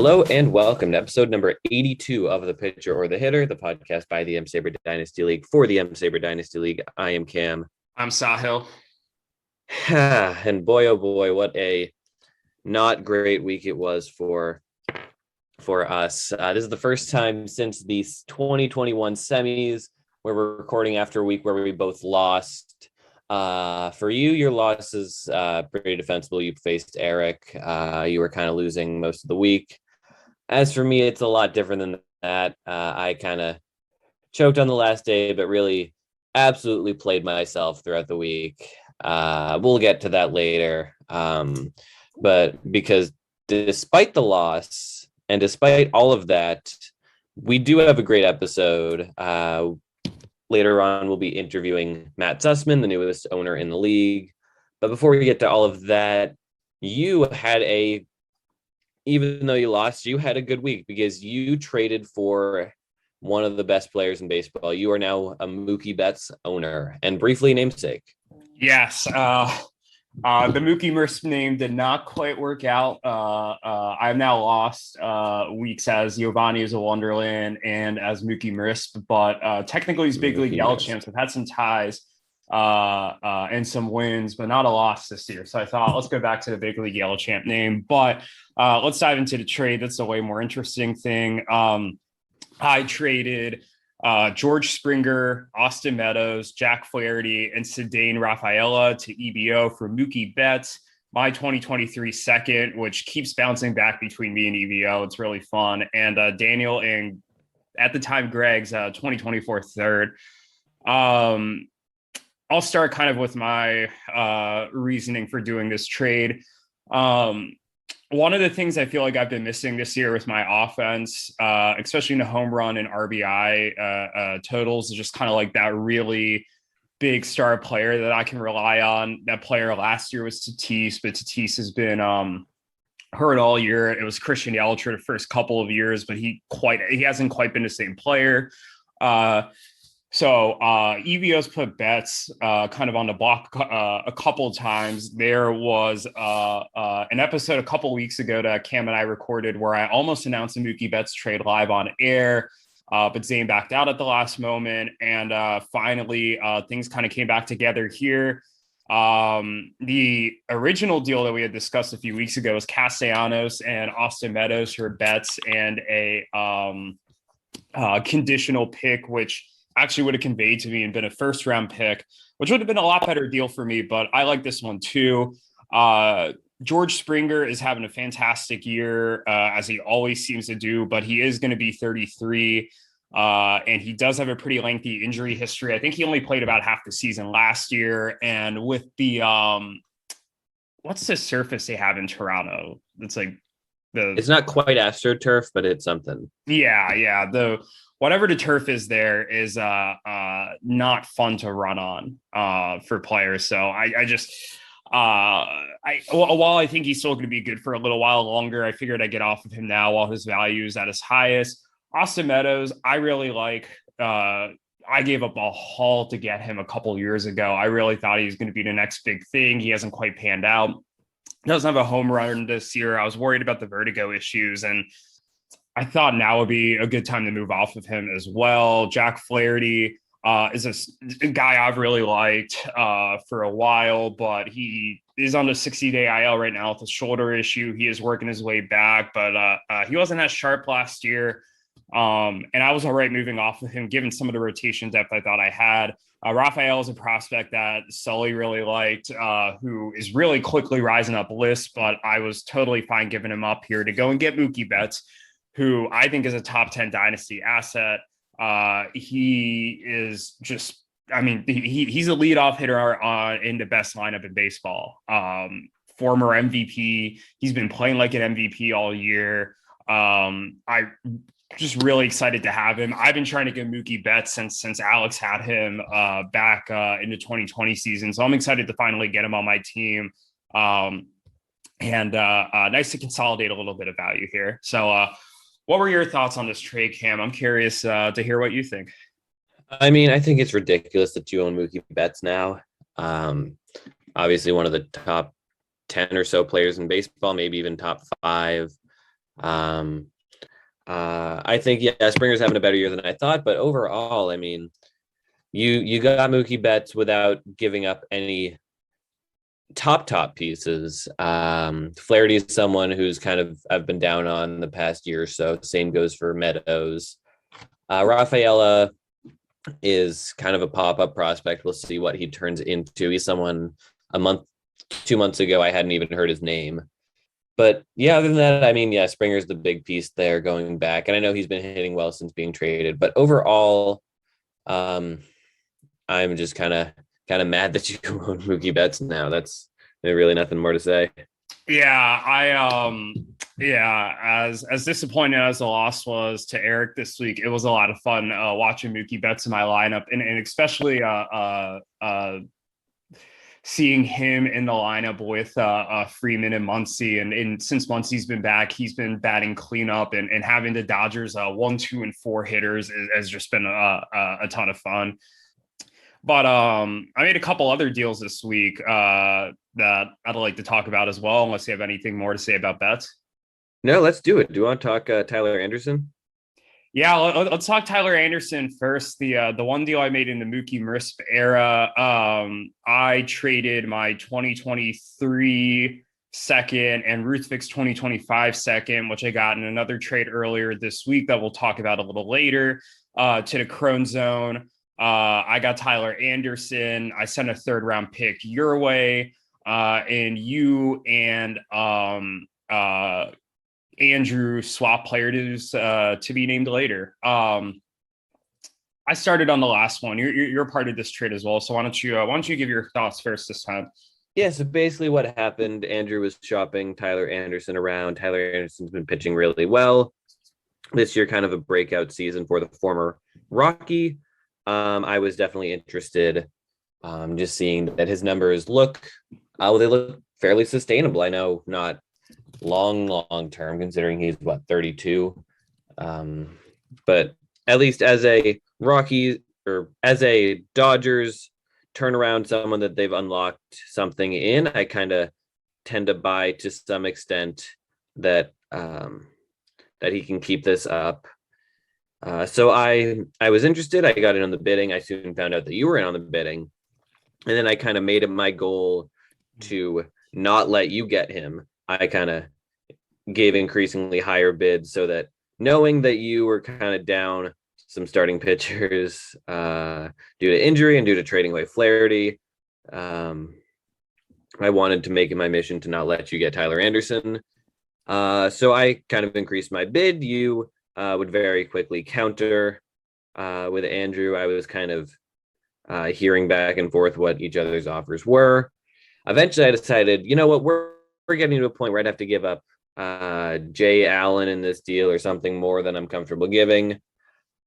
Hello and welcome to episode number 82 of The Pitcher or the Hitter, the podcast by the M-SABR Dynasty League for the M-SABR Dynasty League. I am Cam. I'm Sahil. And boy, oh boy, what a not great week it was for us. This is the first time since the 2021 semis where we're recording after a week where we both lost. For you, your loss is pretty defensible. You faced Erik. You were kind of losing most of the week. As for me, it's a lot different than that. I kind of choked on the last day, but really absolutely played myself throughout the week. We'll get to that later. But because despite the loss and despite all of that, we do have a great episode. Later on, we'll be interviewing Matt Sussman, the newest owner in the league. But before we get to all of that, even though you lost, you had a good week because you traded for one of the best players in baseball. You are now a Mookie Betts owner and briefly namesake. Yes. The Mookie Betts name did not quite work out. I've now lost weeks as Giovanni is a Wonderland and as Mookie Betts, but technically he's big league Yellow champs. I've had some ties and some wins, but not a loss this year. So I thought, let's go back to the big league Yellow champ name. But let's dive into the trade. That's a way more interesting thing. I traded George Springer, Austin Meadows, Jack Flaherty, and Cedane Rafaela to EBO for Mookie Betts, my 2023 second, which keeps bouncing back between me and EBO. It's really fun. And Daniel and at the time, Greg's 2024 third. I'll start kind of with my reasoning for doing this trade. One of the things I feel like I've been missing this year with my offense, especially in the home run and RBI totals, is just kind of like that really big star player that I can rely on. That player last year was Tatis, but Tatis has been hurt all year. It was Christian Yelich the first couple of years, but he hasn't quite been the same player. So EVO's put Betts kind of on the block a couple of times. There was an episode a couple of weeks ago that Cam and I recorded where I almost announced a Mookie Betts trade live on air, but Zane backed out at the last moment. And finally, things kind of came back together here. The original deal that we had discussed a few weeks ago was Castellanos and Austin Meadows for Betts and a conditional pick, which actually would have conveyed to me and been a first round pick, which would have been a lot better deal for me. But I like this one too. George Springer is having a fantastic year, as he always seems to do, but he is going to be 33. And he does have a pretty lengthy injury history. I think he only played about half the season last year. And with the, what's the surface they have in Toronto? It's like it's not quite AstroTurf, but it's something. Yeah. Whatever the turf is there is not fun to run on for players. So while I think he's still going to be good for a little while longer, I figured I'd get off of him now while his value is at his highest. Austin Meadows, I really like. I gave up a haul to get him a couple years ago. I really thought he was going to be the next big thing. He hasn't quite panned out. Doesn't have a home run this year. I was worried about the vertigo issues, and I thought now would be a good time to move off of him as well. Jack Flaherty is a guy I've really liked for a while, but he is on the 60-day IL right now with a shoulder issue. He is working his way back, but he wasn't as sharp last year. And I was all right moving off of him, given some of the rotation depth I thought I had. Rafael is a prospect that Sully really liked, who is really quickly rising up lists, but I was totally fine giving him up here to go and get Mookie Betts, who I think is a top 10 dynasty asset. He is just, he's a leadoff hitter in the best lineup in baseball. Former MVP. He's been playing like an MVP all year. I just really excited to have him. I've been trying to get Mookie Betts since Alex had him back in the 2020 season. So I'm excited to finally get him on my team. And nice to consolidate a little bit of value here. So what were your thoughts on this trade, Cam? I'm curious to hear what you think. I mean, I think it's ridiculous that you own Mookie Betts now. Obviously, one of the top 10 or so players in baseball, maybe even top 5. I think, yeah, Springer's having a better year than I thought, but overall, I mean, you got Mookie Betts without giving up any top pieces. Flaherty is someone who's kind of I've been down on the past year or so. Same goes for Meadows. Rafaela is kind of a pop-up prospect. We'll see what he turns into. He's someone 2 months ago I hadn't even heard his name. But yeah, other than that, I mean, yeah, Springer's the big piece there going back. And I know he's been hitting well since being traded. But overall, I'm just kind of mad that you own Mookie Betts now. That's really nothing more to say. As disappointing as the loss was to Erik this week, it was a lot of fun watching Mookie Betts in my lineup, and especially seeing him in the lineup with Freeman and Muncy. And since Muncy's been back, he's been batting cleanup, and having the Dodgers 1, 2, and 4 hitters has just been a ton of fun. But I made a couple other deals this week that I'd like to talk about as well, unless you have anything more to say about bets. No, let's do it. Do you want to talk Tyler Anderson? Yeah, let's talk Tyler Anderson first. The one deal I made in the Mookie Betts era, I traded my 2023 second and Ruthvik's 2025 second, which I got in another trade earlier this week that we'll talk about a little later, to the Crone Zone. I got Tyler Anderson. I sent a 3rd round pick your way, and you and Andrew swap players to be named later. I started on the last one. You're part of this trade as well. So why don't you give your thoughts first this time? Yeah, so basically what happened, Andrew was shopping Tyler Anderson around. Tyler Anderson's been pitching really well this year, kind of a breakout season for the former Rocky. I was definitely interested, just seeing that his numbers look fairly sustainable. I know not long term, considering he's 32, but at least as a Rocky or as a Dodgers turnaround, someone that they've unlocked something in, I kind of tend to buy to some extent that he can keep this up. So I was interested. I got in on the bidding. I soon found out that you were in on the bidding. And then I kind of made it my goal to not let you get him. I kind of gave increasingly higher bids so that, knowing that you were kind of down some starting pitchers due to injury and due to trading away Flaherty, I wanted to make it my mission to not let you get Tyler Anderson. So I kind of increased my bid. You would very quickly counter. With Andrew, I was kind of hearing back and forth what each other's offers were. Eventually, I decided, you know what, we're getting to a point where I'd have to give up Jay Allen in this deal or something more than I'm comfortable giving.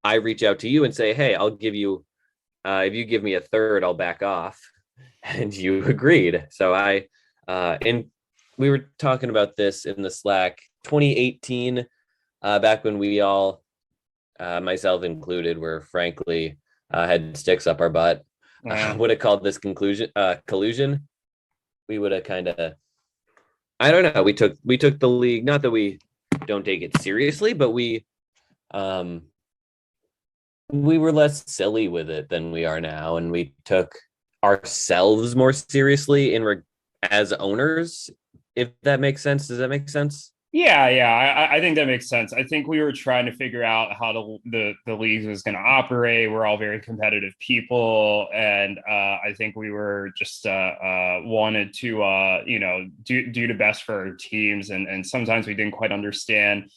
I reach out to you and say, hey, I'll give you, if you give me a 3rd, I'll back off. And you agreed. So we were talking about this in the Slack 2018, back when we all, myself included, were frankly had sticks up our butt. Would have called this collusion. We would have kind of, I don't know. We took the league. Not that we don't take it seriously, but we were less silly with it than we are now, and we took ourselves more seriously as owners. If that makes sense. Does that make sense? Yeah, I think that makes sense. I think we were trying to figure out how the league was going to operate. We're all very competitive people, and I think we were just wanted to do the best for our teams, and sometimes we didn't quite understand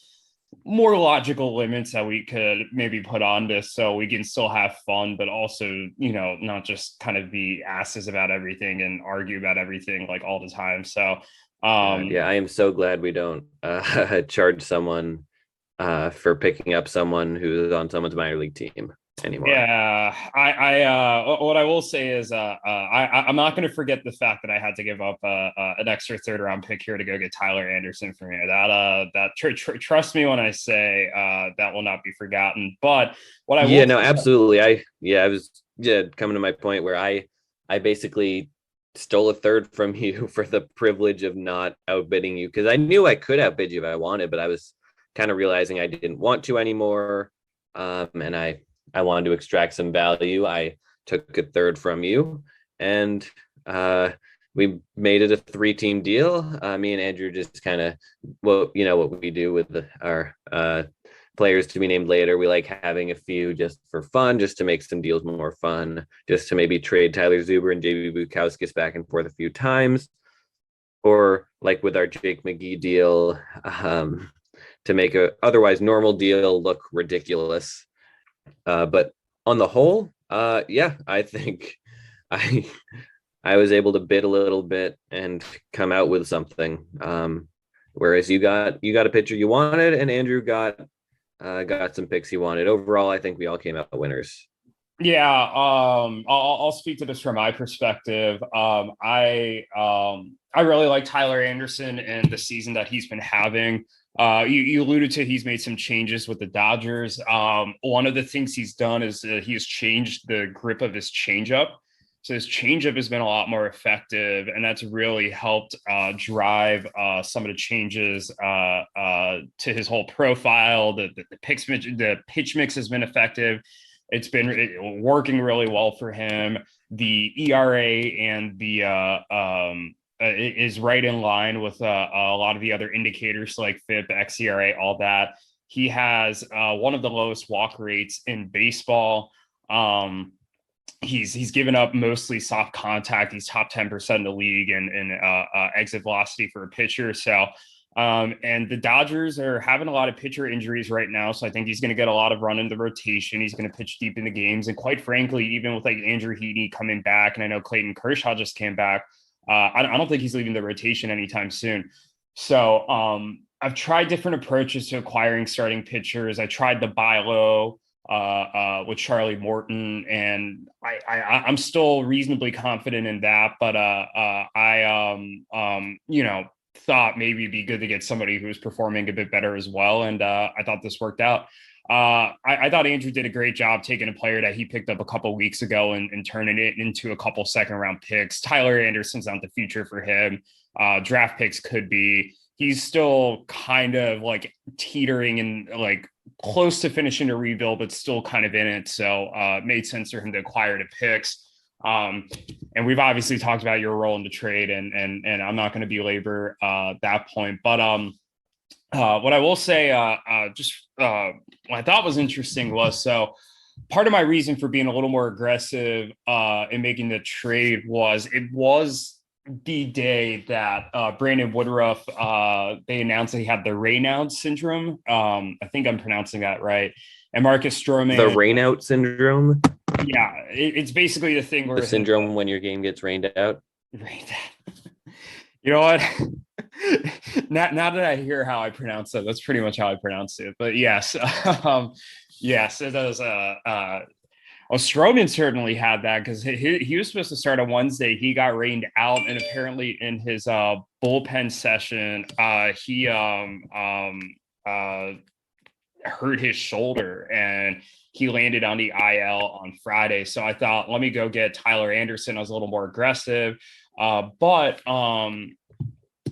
more logical limits that we could maybe put on this, so we can still have fun, but also not just kind of be asses about everything and argue about everything like all the time. So. Yeah, I am so glad we don't charge someone for picking up someone who's on someone's minor league team anymore. Yeah, I what I will say is I'm not going to forget the fact that I had to give up an extra 3rd round pick here to go get Tyler Anderson for me. Trust me when I say that will not be forgotten. But what I will no, absolutely. I was coming to my point where I basically stole a 3rd from you for the privilege of not outbidding you, because I knew I could outbid you if I wanted, but I was kind of realizing I didn't want to anymore. And I wanted to extract some value. I took a third from you, and we made it a 3-team deal. Me and Andrew just kind of, what we do with our players to be named later. We like having a few just for fun, just to make some deals more fun, just to maybe trade Tyler Zuber and JB Bukauskas back and forth a few times, or like with our Jake McGee deal, to make a otherwise normal deal look ridiculous. But on the whole, I think I was able to bid a little bit and come out with something. Whereas you got a pitcher you wanted, and Andrew got some picks he wanted. Overall, I think we all came out winners. Yeah, I'll speak to this from my perspective. I really like Tyler Anderson and the season that he's been having. You alluded to he's made some changes with the Dodgers. One of the things he's done is he has changed the grip of his changeup. So his changeup has been a lot more effective, and that's really helped drive some of the changes to his whole profile. The pitch mix has been effective. It's been working really well for him. The ERA and the is right in line with a lot of the other indicators like FIP, xERA, all that. He has one of the lowest walk rates in baseball. He's given up mostly soft contact. He's top 10% in the league in exit velocity for a pitcher. So, and the Dodgers are having a lot of pitcher injuries right now. So I think he's going to get a lot of run in the rotation. He's going to pitch deep in the games. And quite frankly, even with like Andrew Heaney coming back, and I know Clayton Kershaw just came back, I don't think he's leaving the rotation anytime soon. So I've tried different approaches to acquiring starting pitchers. I tried the buy low with Charlie Morton, and I'm still reasonably confident in that. But thought maybe it'd be good to get somebody who's performing a bit better as well. And I thought this worked out. I thought Andrew did a great job taking a player that he picked up a couple weeks ago and turning it into a couple second-round picks. Tyler Anderson's not the future for him. Draft picks could be. He's still kind of like teetering and like close to finishing a rebuild, but still kind of in it. So it made sense for him to acquire the picks. And we've obviously talked about your role in the trade, and I'm not going to belabor that point. But what I will say, what I thought was interesting was, so part of my reason for being a little more aggressive in making the trade was it was the day that Brandon Woodruff, they announced that he had the Raynaud syndrome. I think I'm pronouncing that right. And Marcus Stroman. The Raynaud syndrome? Yeah, it's basically the thing where... The syndrome when your game gets rained out? Rained out. You know what? now that I hear how I pronounce it, that's pretty much how I pronounce it. But yes, yes, it does. Stroman certainly had that because he was supposed to start on Wednesday. He got rained out, and apparently in his bullpen session, he hurt his shoulder, and he landed on the IL on Friday. So I thought, let me go get Tyler Anderson. I was a little more aggressive. But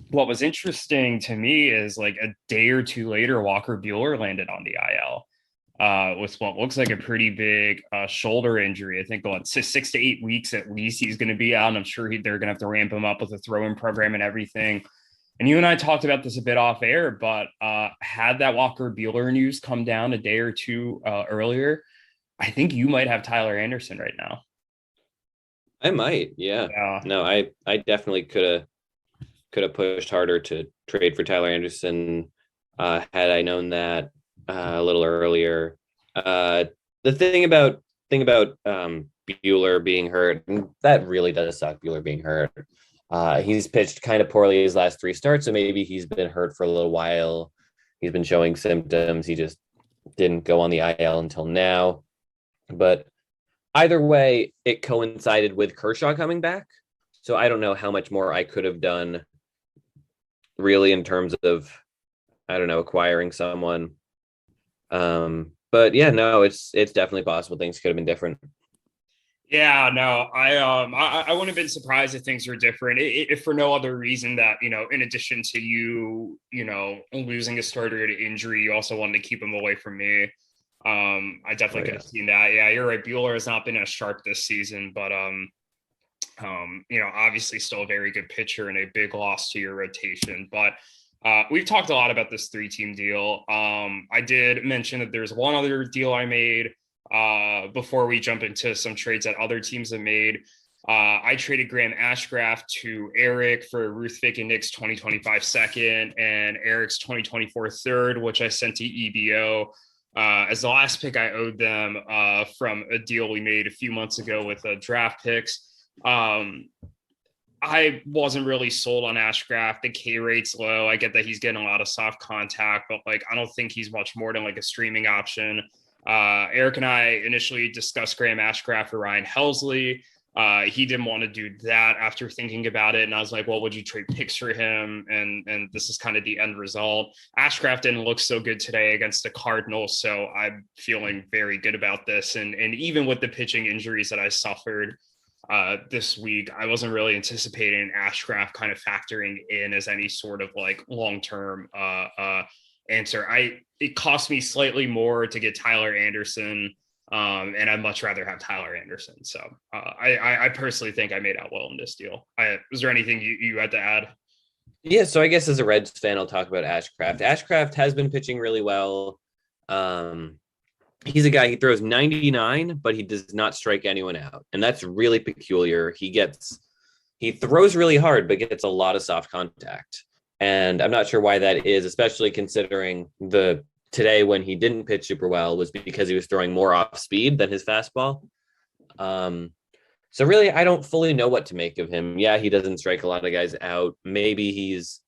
what was interesting to me is like a day or two later, Walker Buehler landed on the IL with what looks like a pretty big shoulder injury. I think 6 to 8 weeks at least he's going to be out. And I'm sure they're going to have to ramp him up with a throw-in program and everything. And you and I talked about this a bit off air, but had that Walker Buehler news come down a day or two earlier, I think you might have Tyler Anderson right now. I might, yeah. No, I definitely could have pushed harder to trade for Tyler Anderson had I known that a little earlier. The thing about Buehler being hurt, and that really does suck. Buehler being hurt. He's pitched kind of poorly his last 3 starts, so maybe he's been hurt for a little while. He's been showing symptoms. He just didn't go on the IL until now. But either way, it coincided with Kershaw coming back. So I don't know how much more I could have done really in terms of, I don't know, acquiring someone. But yeah, no, it's definitely possible things could have been different. Yeah, no, I wouldn't have been surprised if things were different, if for no other reason that, in addition to losing a starter to injury, you also wanted to keep him away from me. I Oh definitely could yeah. have seen that. Yeah, you're right. Bueller has not been as sharp this season, but obviously still a very good pitcher and a big loss to your rotation. But we've talked a lot about this 3-team deal. I did mention that there's one other deal I made before we jump into some trades that other teams have made. I traded Graham Ashcraft to Erik for Ruthvik and Nick's 2025 second and Erik's 2024 third, which I sent to EBO as the last pick I owed them from a deal we made a few months ago with draft picks. I wasn't really sold on Ashcraft. The K rate's low. I get that he's getting a lot of soft contact, but I don't think he's much more than a streaming option. Erik and I initially discussed Graham Ashcraft for Ryan Helsley. He didn't want to do that after thinking about it. And I was like, well, would you trade picks for him? And this is kind of the end result. Ashcraft didn't look so good today against the Cardinals. So I'm feeling very good about this. And even with the pitching injuries that I suffered this week, I wasn't really anticipating Ashcraft kind of factoring in as any sort of long-term answer. It cost me slightly more to get Tyler Anderson, and I'd much rather have Tyler Anderson. So I personally think I made out well in this deal. Was there anything you had to add? Yeah, so I guess as a Reds fan, I'll talk about Ashcraft. Ashcraft has been pitching really well. He's a guy, he throws 99, but he does not strike anyone out. And that's really peculiar. He throws really hard, but gets a lot of soft contact. And I'm not sure why that is, especially considering today when he didn't pitch super well was because he was throwing more off speed than his fastball. So really, I don't fully know what to make of him. Yeah, he doesn't strike a lot of guys out. Maybe he's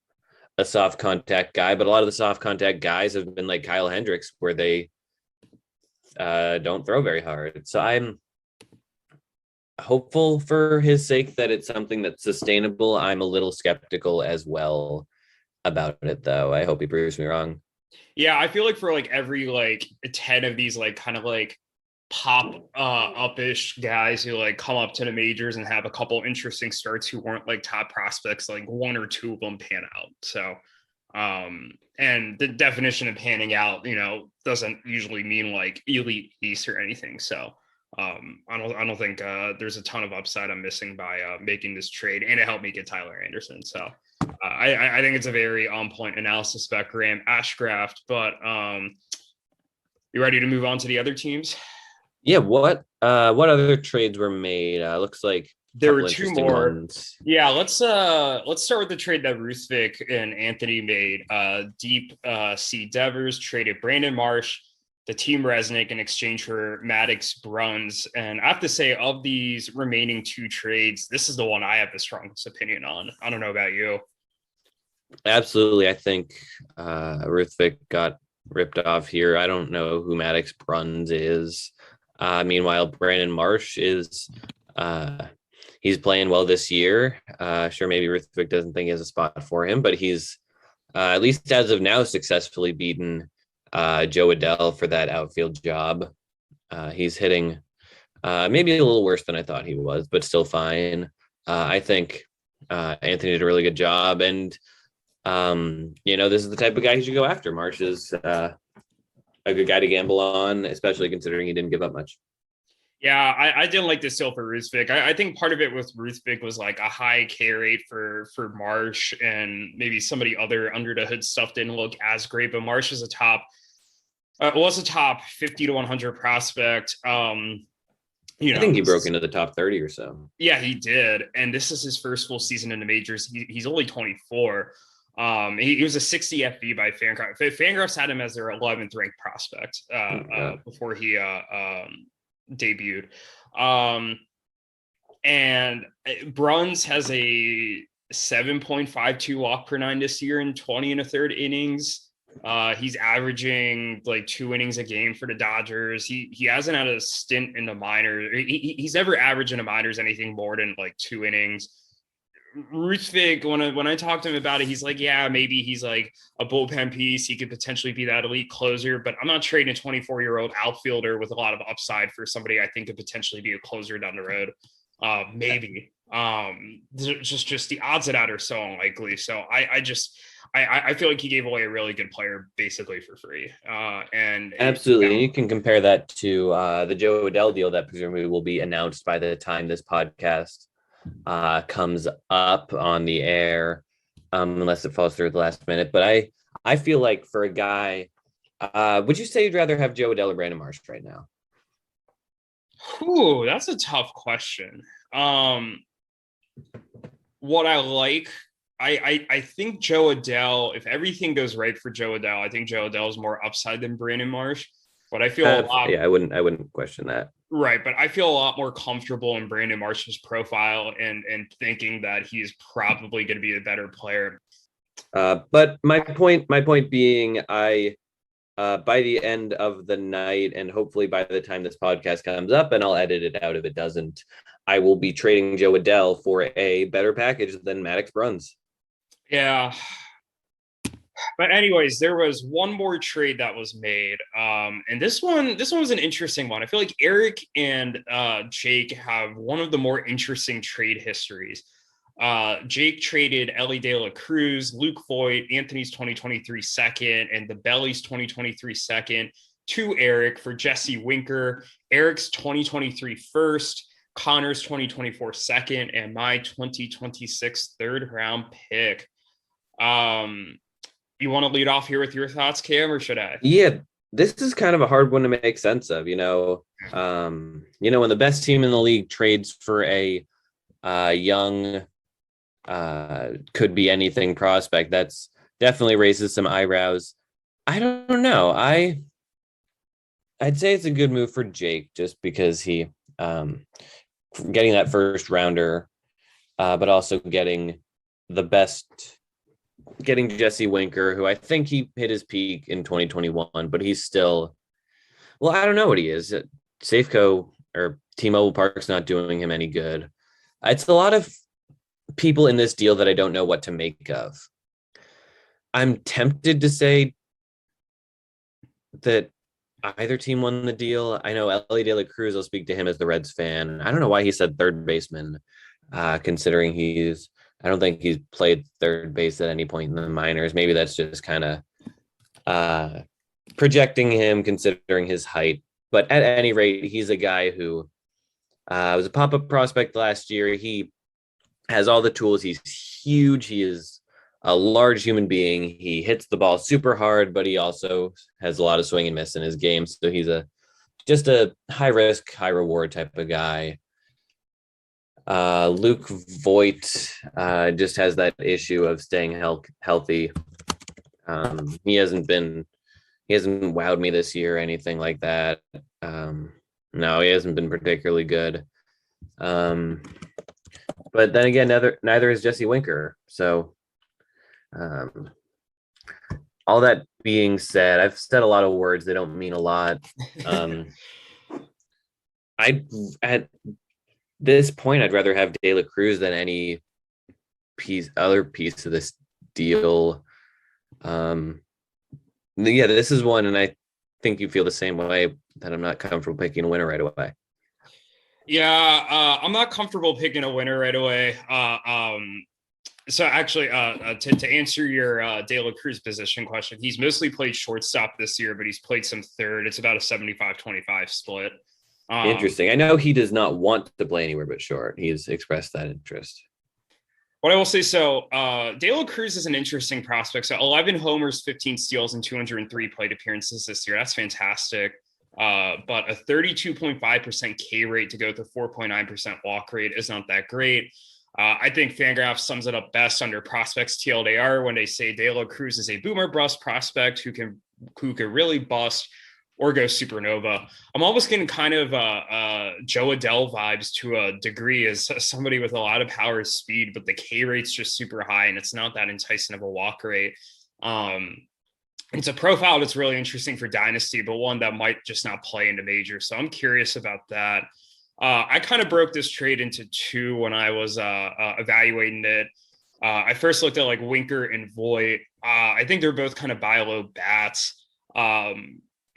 a soft contact guy, but a lot of the soft contact guys have been like Kyle Hendricks, where they don't throw very hard. So I'm hopeful for his sake that it's something that's sustainable. I'm a little skeptical as well about it, though. I hope he proves me wrong. Yeah, I feel like for every 10 of these kind of pop up-ish guys who come up to the majors and have a couple interesting starts who weren't top prospects, one or two of them pan out. So and the definition of panning out, doesn't usually mean elite East or anything. So I don't think there's a ton of upside I'm missing by making this trade, and it helped me get Tyler Anderson. So I think it's a very on point analysis about Graham Ashcraft. But you ready to move on to the other teams? Yeah, what other trades were made? Looks like there were two more ones. Yeah, let's start with the trade that Ruthvik and Anthony made. Deep C Devers traded Brandon Marsh, the Team Resnick, in exchange for Maddox Bruns. And I have to say, of these remaining two trades, this is the one I have the strongest opinion on. I don't know about you. Absolutely. I think Ruthvik got ripped off here. I don't know who Maddox Bruns is. Meanwhile, Brandon Marsh is he's playing well this year. Sure, maybe Ruthvik doesn't think he has a spot for him, but he's at least as of now successfully beaten Joe Adell for that outfield job. He's hitting maybe a little worse than I thought he was, but still fine. I think Anthony did a really good job, and this is the type of guy you should go after. Marsh is a good guy to gamble on, especially considering he didn't give up much. Yeah, I didn't like this deal for Ruthvik. I think part of it with Ruthvik was a high K rate for Marsh, and maybe somebody other under the hood stuff didn't look as great. But Marsh is a top 50 to 100 prospect. I think he broke into the top 30 or so. Yeah, he did. And this is his first full season in the majors. He's only 24. He was a 60 FB by Fangraphs. Fangraphs had him as their 11th ranked prospect before he debuted. And Bruns has a 7.52 walk per nine this year in 20 and a third innings. He's averaging 2 innings a game for the Dodgers. He hasn't had a stint in the minors. He's never averaged in the minors anything more than 2 innings. Ruthvik, when I talked to him about it, he's like, yeah, maybe he's like a bullpen piece. He could potentially be that elite closer, but I'm not trading a 24-year-old outfielder with a lot of upside for somebody I think could potentially be a closer down the road. Maybe. Just the odds of that are so unlikely. So I feel like he gave away a really good player basically for free. Absolutely. And you can compare that to the Joe Adell deal that presumably will be announced by the time this podcast comes up on the air, unless it falls through at the last minute. But I feel like for a guy, would you say you'd rather have Joe Adell or Brandon Marsh right now? Ooh, that's a tough question. What I like, I think Joe Adell, if everything goes right for Joe Adell, I think Joe Adell is more upside than Brandon Marsh. But I feel a lot. Yeah, I wouldn't question that. Right, but I feel a lot more comfortable in Brandon Marsh's profile and thinking that he's probably going to be a better player. But my point being, I by the end of the night, and hopefully by the time this podcast comes up, and I'll edit it out if it doesn't, I will be trading Joe Adell for a better package than Maddox Bruns. Yeah. But anyways, there was one more trade that was made. And this one was an interesting one. I feel like Erik and Jake have one of the more interesting trade histories. Jake traded Elly De La Cruz, Luke Voigt, Anthony's 2023 second, and the Bellis 2023 second to Erik for Jesse Winker, Erik's 2023 first, Conor's 2024 second, and my 2026 third round pick. You want to lead off here with your thoughts, Cam, or should I? Yeah, this is kind of a hard one to make sense of. When the best team in the league trades for a young, could be anything prospect, that's definitely raises some eyebrows. I don't know. I'd say it's a good move for Jake just because he getting that first rounder, but also getting Jesse Winker, who I think he hit his peak in 2021, but he's still, well, I don't know what he is. Safeco or T-Mobile Park's not doing him any good. It's a lot of people in this deal that I don't know what to make of. I'm tempted to say that either team won the deal. I know Elly De La Cruz, I'll speak to him as the Reds fan. I don't know why he said third baseman, considering I don't think he's played third base at any point in the minors. Maybe that's just kind of projecting him considering his height. But at any rate, he's a guy who was a pop-up prospect last year. He has all the tools. He's huge. He is a large human being. He hits the ball super hard, but he also has a lot of swing and miss in his game. So he's just a high risk, high reward type of guy. Luke Voigt just has that issue of staying healthy. He hasn't wowed me this year or anything like that. No, he hasn't been particularly good. But then again, neither is Jesse Winker. So all that being said, I've said a lot of words that don't mean a lot. At this point, I'd rather have De La Cruz than any other piece of this deal. This is one, and I think you feel the same way, that I'm not comfortable picking a winner right away. Yeah, I'm not comfortable picking a winner right away. So actually, to answer your De La Cruz position question, he's mostly played shortstop this year, but he's played some third. It's about a 75-25 split. Interesting. I know he does not want to play anywhere but short. He's expressed that interest. What I will say, De La Cruz is an interesting prospect. So 11 homers, 15 steals, and 203 plate appearances this year. That's fantastic. But a 32.5% K rate to go with a 4.9% walk rate is not that great. I think Fangraphs sums it up best under prospects TLDR when they say De La Cruz is a boomer bust prospect who can really bust or go supernova. I'm almost getting kind of Joe Adell vibes to a degree as somebody with a lot of power and speed, but the K rate's just super high and it's not that enticing of a walk rate. It's a profile that's really interesting for Dynasty, but one that might just not play into major. So I'm curious about that. I kind of broke this trade into two when I was evaluating it. I first looked at like Winker and Voit. I think they're both kind of buy low bats.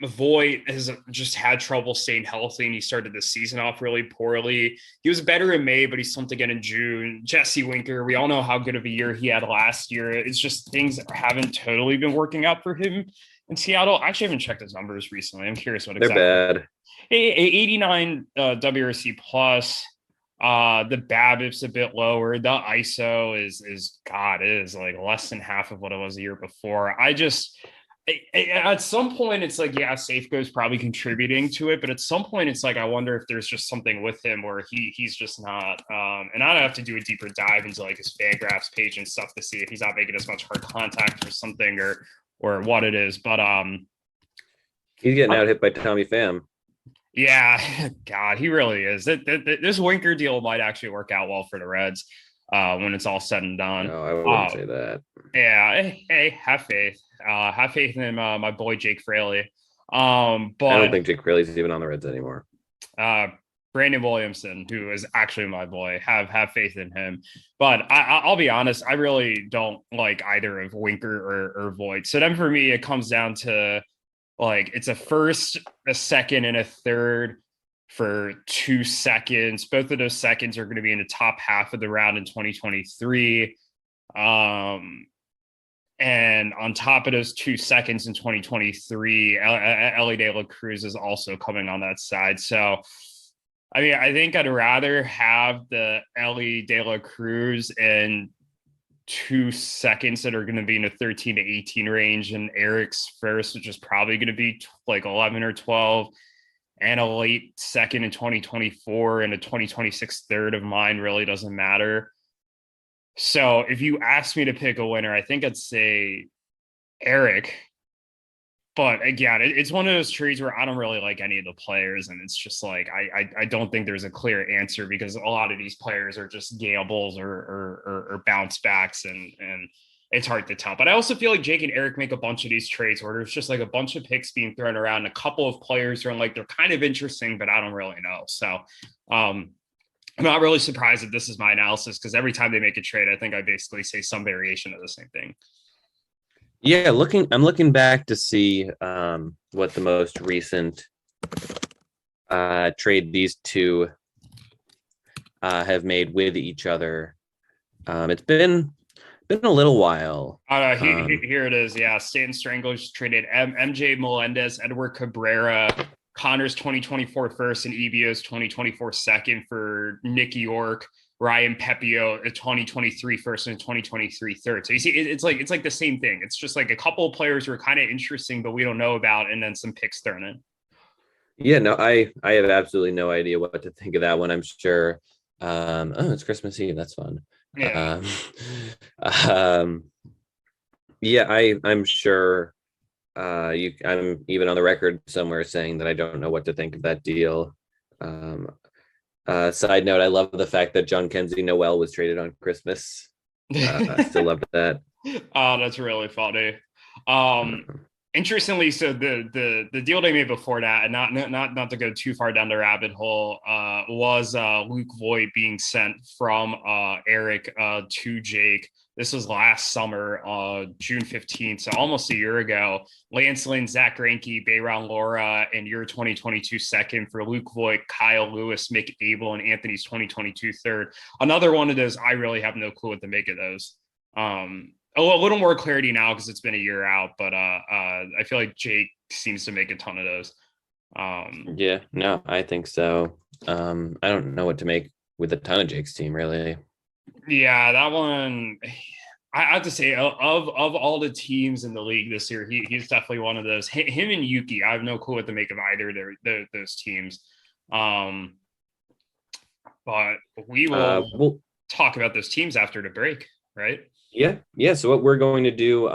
Voit has just had trouble staying healthy, and he started the season off really poorly. He was better in May, but he slumped again in June. Jesse Winker, we all know how good of a year he had last year. It's just things haven't totally been working out for him in Seattle. I actually haven't checked his numbers recently. I'm curious what exactly. They're bad. 89 WRC plus. The BABIP's a bit lower. The ISO is like less than half of what it was the year before. At some point it's like, yeah, Safeco's probably contributing to it, but at some point it's like, I wonder if there's just something with him where he's just not. And I'd have to do a deeper dive into like his Fangraphs page and stuff to see if he's not making as much hard contact or something or what it is. But he's getting out hit by Tommy Pham. Yeah, God, he really is. This Winker deal might actually work out well for the Reds when it's all said and done. No, I wouldn't say that. Yeah, hey, have faith. Have faith in my boy Jake Fraley. But I don't think Jake Fraley's even on the Reds anymore. Brandon Williamson, who is actually my boy, have faith in him. But I'll be honest, I really don't like either of Winker or Voit. So then for me, it comes down to like it's a first, a second, and a third for 2 seconds. Both of those seconds are going to be in the top half of the round in 2023. And on top of those 2 seconds in 2023, Elly De La Cruz is also coming on that side. So, I mean, I think I'd rather have the Elly De La Cruz and 2 seconds that are going to be in the 13 to 18 range, and Erik's first, which is probably going to be like 11 or 12, and a late second in 2024 and a 2026 third of mine really doesn't matter. So if you ask me to pick a winner, I think I'd say Erik. But again, it's one of those trades where I don't really like any of the players, and it's just like I don't think there's a clear answer because a lot of these players are just gambles or bounce backs, and it's hard to tell. But I also feel like Jake and Erik make a bunch of these trades where there's just like a bunch of picks being thrown around, a couple of players are like they're kind of interesting, but I don't really know. So I'm not really surprised if this is my analysis because every time they make a trade, I think I basically say some variation of the same thing. Yeah, I'm looking back to see what the most recent trade these two have made with each other. It's been a little while. Here it is. Yeah, Stanton Stranglers traded MJ Melendez, Edward Cabrera, Conor's 2024 first, and EBO's 2024 second for Nick York, Ryan Pepio, a 2023 first and 2023 third. So you see, it's like the same thing. It's just like a couple of players who are kind of interesting, but we don't know about, and then some picks thrown in. Yeah, no, I have absolutely no idea what to think of that one. I'm sure. It's Christmas Eve. That's fun. Yeah. Yeah, I'm sure. I'm even on the record somewhere saying that I don't know what to think of that deal. Side note, I love the fact that John Kenzie Noel was traded on Christmas. I still love that. Oh, that's really funny. Interestingly, so the deal they made before that, and not to go too far down the rabbit hole, was Luke Voit being sent from Erik to Jake. This was last summer, June 15th, so almost a year ago. Lance Lynn, Zach Greinke, Bayron Lora, and your 2022 second for Luke Voit, Kyle Lewis, Mick Abel, and Anthony's 2022 third. Another one of those, I really have no clue what to make of those. A little more clarity now because it's been a year out, but I feel like Jake seems to make a ton of those. Yeah, no, I think so. I don't know what to make with a ton of Jake's team, really. Yeah, that one, I have to say, of all the teams in the league this year, he's definitely one of those. Him and Yuki, I have no clue what to make of either of those teams. But we will we'll talk about those teams after the break, right? Yeah. So what we're going to do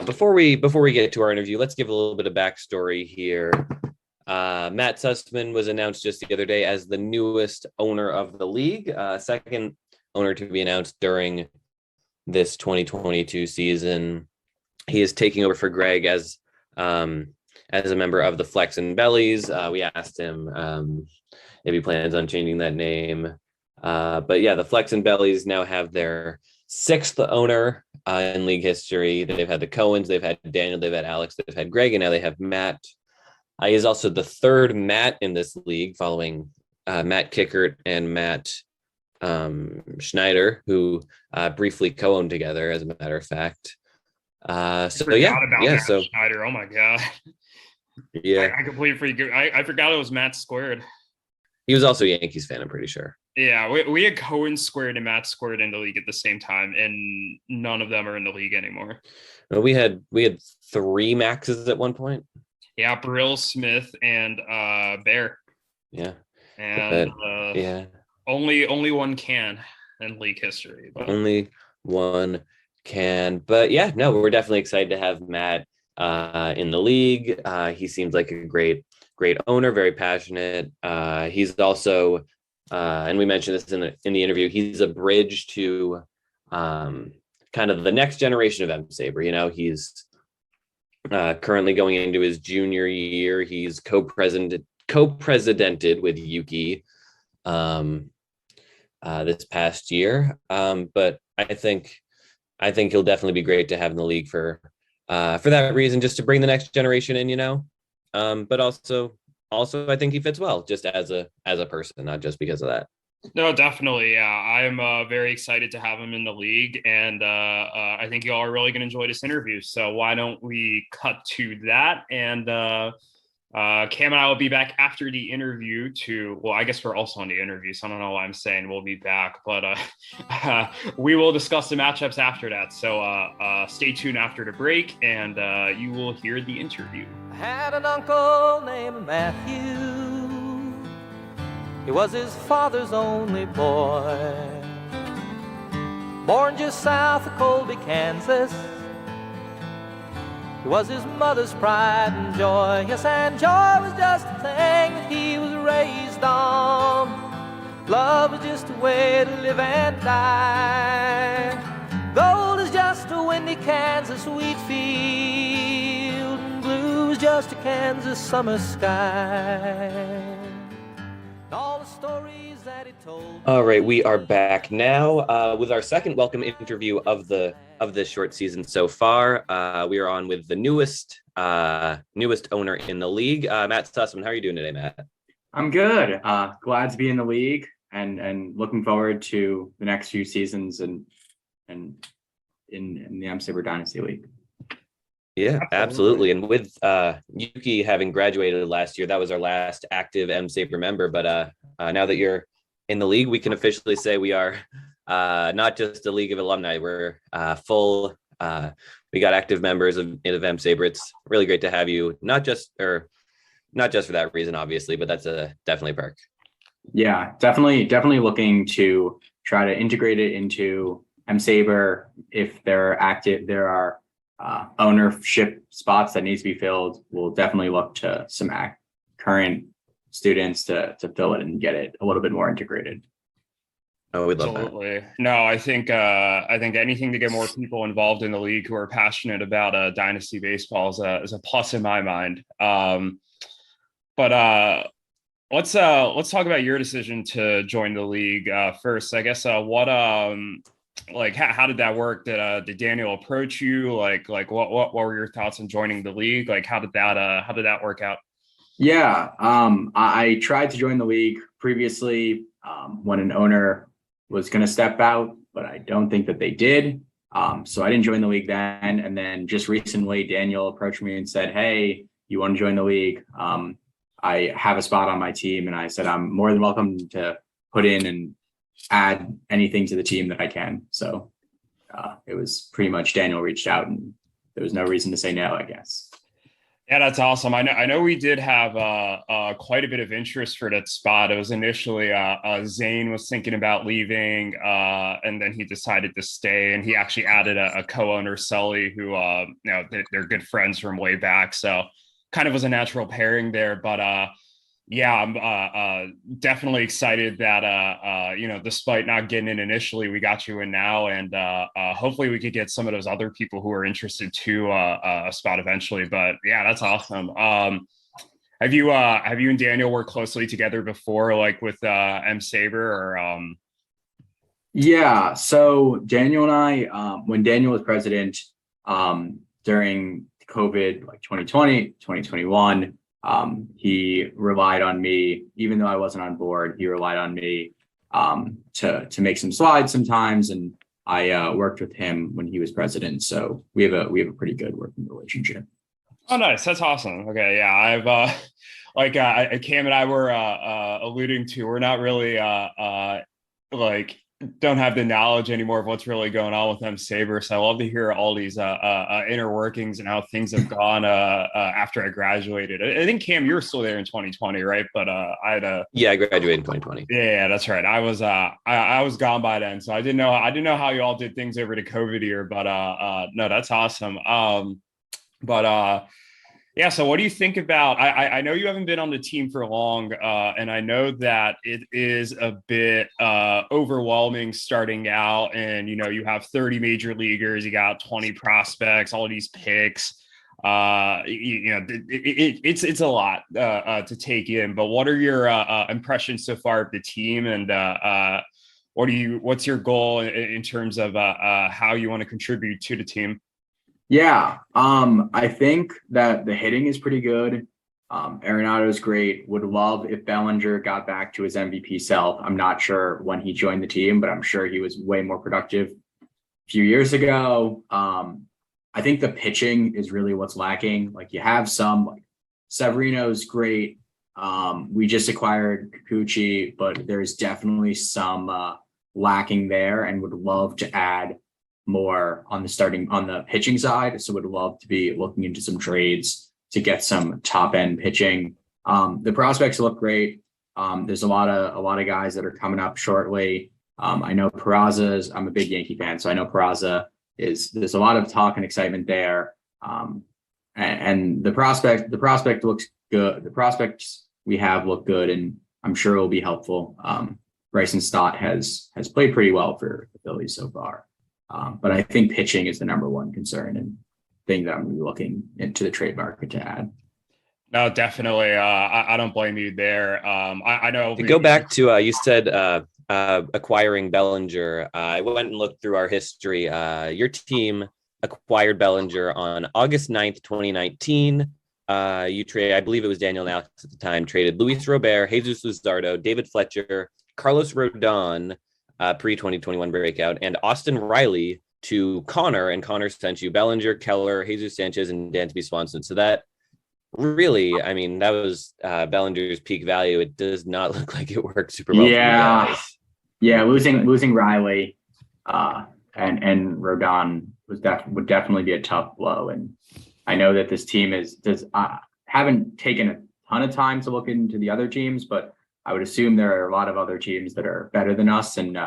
before we get to our interview, let's give a little bit of backstory here. Matt Sussman was announced just the other day as the newest owner of the league, second owner to be announced during this 2022 season. He is taking over for Greg as as a member of the Flexin Bellis. We asked him if he plans on changing that name. But yeah, the Flexin Bellis now have their 6th owner in league history. They've had the Cohens, they've had Daniel, they've had Alex, they've had Greg, and now they have Matt. He is also the 3rd Matt in this league, following Matt Kickert and Matt Schneider, who briefly co-owned together, as a matter of fact. So Matt Schneider. Oh my god. Yeah, I completely I forgot it was Matt squared. He was also a Yankees fan, I'm pretty sure. Yeah, we had Cohen squared and Matt squared in the league at the same time, and none of them are in the league anymore. Well, we had 3 Maxes at one point. Yeah, Brill, Smith, and Bear. Yeah. And only one can in league history. But. Only one can. But yeah, no, we're definitely excited to have Matt in the league. He seems like a great owner, very passionate. He's also, and we mentioned this in the interview, he's a bridge to kind of the next generation of M-SABR. He's currently going into his junior year. He's co-presidented with Yuki this past year. But I think he'll definitely be great to have in the league for that reason, just to bring the next generation in, but also I think he fits well just as a person, not just because of that. No, definitely. Yeah, I'm very excited to have him in the league, and I think you all are really going to enjoy this interview. So why don't we cut to that? And Cam and I will be back after the interview I guess we're also on the interview, so I don't know why I'm saying we'll be back, but we will discuss the matchups after that. So stay tuned after the break, and you will hear the interview. I had an uncle named Matthew. He was his father's only boy, born just south of Colby, Kansas. He was his mother's pride and joy. Yes, and joy was just a thing that he was raised on. Love was just a way to live and die. Gold is just a windy Kansas wheat field, and blue is just a Kansas summer sky. All the stories that he told. All right, we are back now with our second welcome interview of this short season so far. We are on with the newest owner in the league, Matt Sussman. How are you doing today, Matt? I'm good. Glad to be in the league and looking forward to the next few seasons and in the M-SABR Dynasty League. Yeah, absolutely. And with Yuki having graduated last year, that was our last active M-SABR member. But now that you're in the league, we can officially say we are not just a league of alumni. We're full. We got active members of M-SABR. It's really great to have you. Not just for that reason, obviously, but that's definitely a perk. Yeah, definitely looking to try to integrate it into M-SABR. If there are ownership spots that needs to be filled, we'll definitely look to some current students to fill it and get it a little bit more integrated. Oh, we'd love that. No, I think anything to get more people involved in the league who are passionate about dynasty baseball is a plus in my mind. But let's talk about your decision to join the league first. I guess how did that work? Did Daniel approach you? What were your thoughts on joining the league? How did that work out? Yeah, I tried to join the league previously when an owner was going to step out, but I don't think that they did. So I didn't join the league then. And then just recently, Daniel approached me and said, "Hey, you want to join the league? I have a spot on my team." And I said, "I'm more than welcome to put in and add anything to the team that I can." So it was pretty much Daniel reached out and there was no reason to say no, I guess. Yeah, that's awesome. I know we did have quite a bit of interest for that spot. It was initially Zane was thinking about leaving, and then he decided to stay, and he actually added a co-owner, Sully, who they're good friends from way back. So kind of was a natural pairing there. But Yeah, I'm definitely excited that despite not getting in initially, we got you in now, and hopefully we could get some of those other people who are interested to a spot eventually. But yeah, that's awesome. Have you and Daniel worked closely together before, like with M-SABR or? Yeah, so Daniel and I, when Daniel was president, during COVID, like 2020, 2021. He relied on me, even though I wasn't on board. He relied on me to make some slides sometimes, and I worked with him when he was president. So we have a pretty good working relationship. Oh, nice. That's awesome. Okay, yeah, I've Cam and I were alluding to, we're not really don't have the knowledge anymore of what's really going on with M-SABR. So I love to hear all these inner workings and how things have gone after I graduated. I think Cam, you were still there in 2020, right? But I had I graduated in 2020. Yeah, that's right. I was I was gone by then, so I didn't know how you all did things over the COVID year. But no, that's awesome. Yeah, so what do you think about, I know you haven't been on the team for long, and I know that it is a bit overwhelming starting out, and, you have 30 major leaguers, you got 20 prospects, all these picks. It's a lot to take in, but what are your impressions so far of the team, and what's your goal in terms of how you want to contribute to the team? Yeah, I think that the hitting is pretty good. Arenado is great. Would love if Bellinger got back to his MVP self. I'm not sure when he joined the team, but I'm sure he was way more productive a few years ago. I think the pitching is really what's lacking. Like, you have some, like, Severino's great. We just acquired Kikuchi, but there's definitely some lacking there, and would love to add more on the pitching side. So would love to be looking into some trades to get some top end pitching. The prospects look great. There's a lot of guys that are coming up shortly. I know Peraza I'm a big Yankee fan, so I know Peraza there's a lot of talk and excitement there. And the prospect looks good. The prospects we have look good, and I'm sure it will be helpful. Bryson Stott has played pretty well for the Phillies so far. But I think pitching is the number one concern and thing that I'm looking into the trade market to add. No, definitely. I don't blame you there. I know. To go back to, you said acquiring Bellinger. I went and looked through our history. Your team acquired Bellinger on August 9th, 2019. You trade, I believe it was Daniel and Alex at the time, traded Luis Robert, Jesus Luzardo, David Fletcher, Carlos Rodon, pre-2021 breakout, and Austin Riley to Conor, and Conor sent you Bellinger, Keller, Jesus Sanchez, and Dansby Swanson. So that really, I mean, that was Bellinger's peak value. It does not look like it worked super well. Yeah, for you guys. Yeah, losing Riley and Rodon would definitely be a tough blow. And I know that this team haven't taken a ton of time to look into the other teams, but I would assume there are a lot of other teams that are better than us. And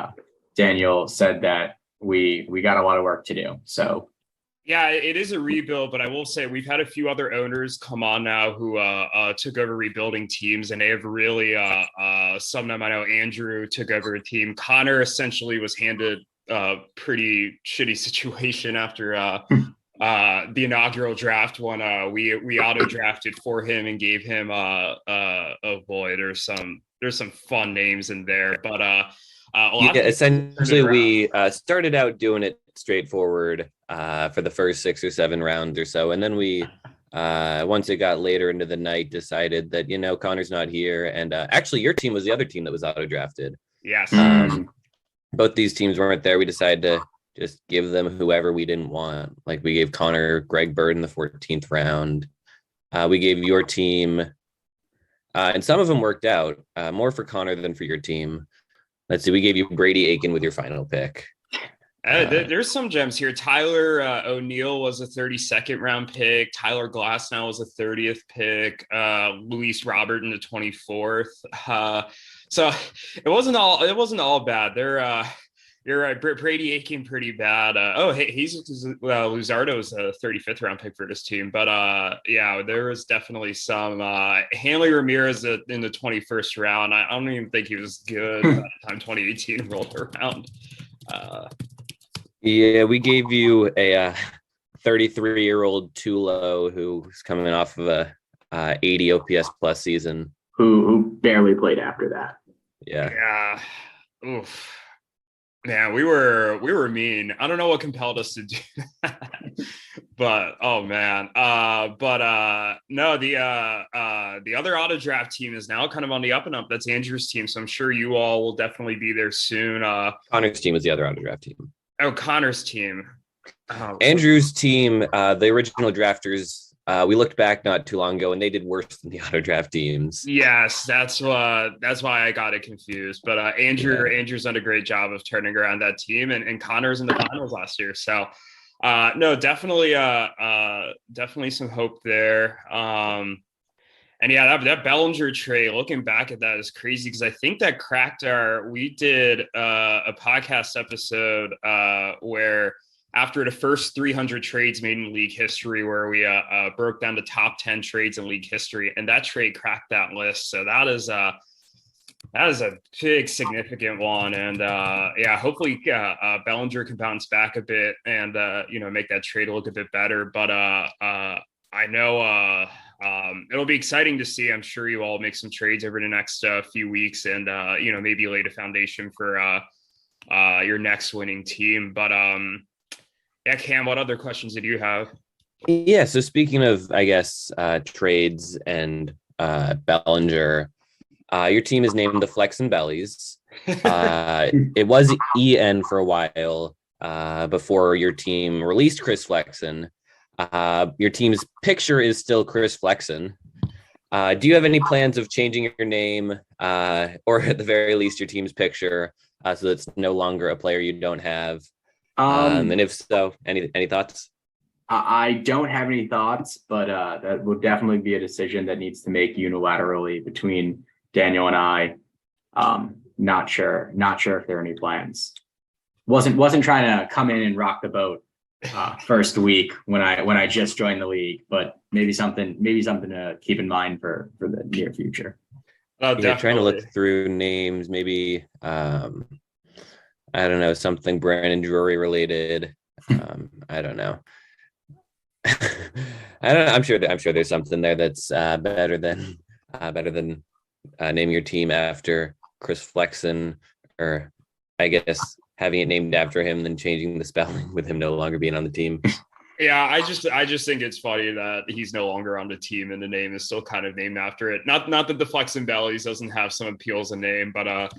Daniel said that we got a lot of work to do. So yeah, it is a rebuild, but I will say we've had a few other owners come on now who took over rebuilding teams, and they have really some of them. I know Andrew took over a team. Conor essentially was handed a pretty shitty situation after the inaugural draft when we auto drafted for him and gave him oh boy, there's some fun names in there, but essentially we started out doing it straightforward for the first 6 or 7 rounds or so, and then we once it got later into the night decided that Conor's not here, and actually your team was the other team that was auto drafted. Yes. Both these teams weren't there. We decided to just give them whoever we didn't want. Like, we gave Conor Greg Bird in the 14th round. We gave your team, and some of them worked out, more for Conor than for your team. Let's see, we gave you Brady Aiken with your final pick. There's some gems here. Tyler O'Neill was a 32nd round pick. Tyler Glasnow was a 30th pick. Luis Robert in the 24th. So it wasn't all bad. You're right. Brady Aiken pretty bad. Hey, Luzardo's a 35th round pick for this team, but yeah, there was definitely some Hanley Ramirez in the 21st round. I don't even think he was good by the time 2018 rolled around. Yeah, we gave you a 33-year-old Tulo who's coming off of a 80 OPS plus season. Who barely played after that. Yeah. Oof. Man, we were mean. I don't know what compelled us to do that, but oh man. No, the other auto draft team is now kind of on the up and up. That's Andrew's team, so I'm sure you all will definitely be there soon. Connor's team was the other auto draft team. Oh, Connor's team. Oh, Andrew's team, the original drafters. We looked back not too long ago, and they did worse than the auto draft teams. Yes, that's why I got it confused. But Andrew's done a great job of turning around that team, and Connor's in the finals last year. So, no, definitely some hope there. And yeah, that Bellinger trade. Looking back at that is crazy because I think that we did a podcast episode where, after the first 300 trades made in league history, where we broke down the top 10 trades in league history, and that trade cracked that list. So that is a big, significant one. And yeah, hopefully Bellinger can bounce back a bit and make that trade look a bit better. But I know it'll be exciting to see. I'm sure you all make some trades over the next few weeks, and maybe lay the foundation for your next winning team. But yeah, Cam, what other questions did you have? Yeah, so speaking of, I guess, trades and Bellinger, your team is named the Flexin Bellis. It was EN for a while before your team released Chris Flexin. Your team's picture is still Chris Flexin. Do you have any plans of changing your name, or at the very least your team's picture, so it's no longer a player you don't have? And if so, any thoughts? I don't have any thoughts, but that would definitely be a decision that needs to make unilaterally between Daniel and I. Not sure if there are any plans. Wasn't trying to come in and rock the boat first week when I just joined the league, but maybe something to keep in mind for the near future. Yeah, trying to look through names, maybe I don't know, something Brandon Drury related. I don't know. I'm sure there's something there that's better than naming your team after Chris Flexin, or I guess having it named after him, then changing the spelling with him no longer being on the team. Yeah, I just think it's funny that he's no longer on the team and the name is still kind of named after it. Not that the Flexin Bellis doesn't have some appeal as a name, but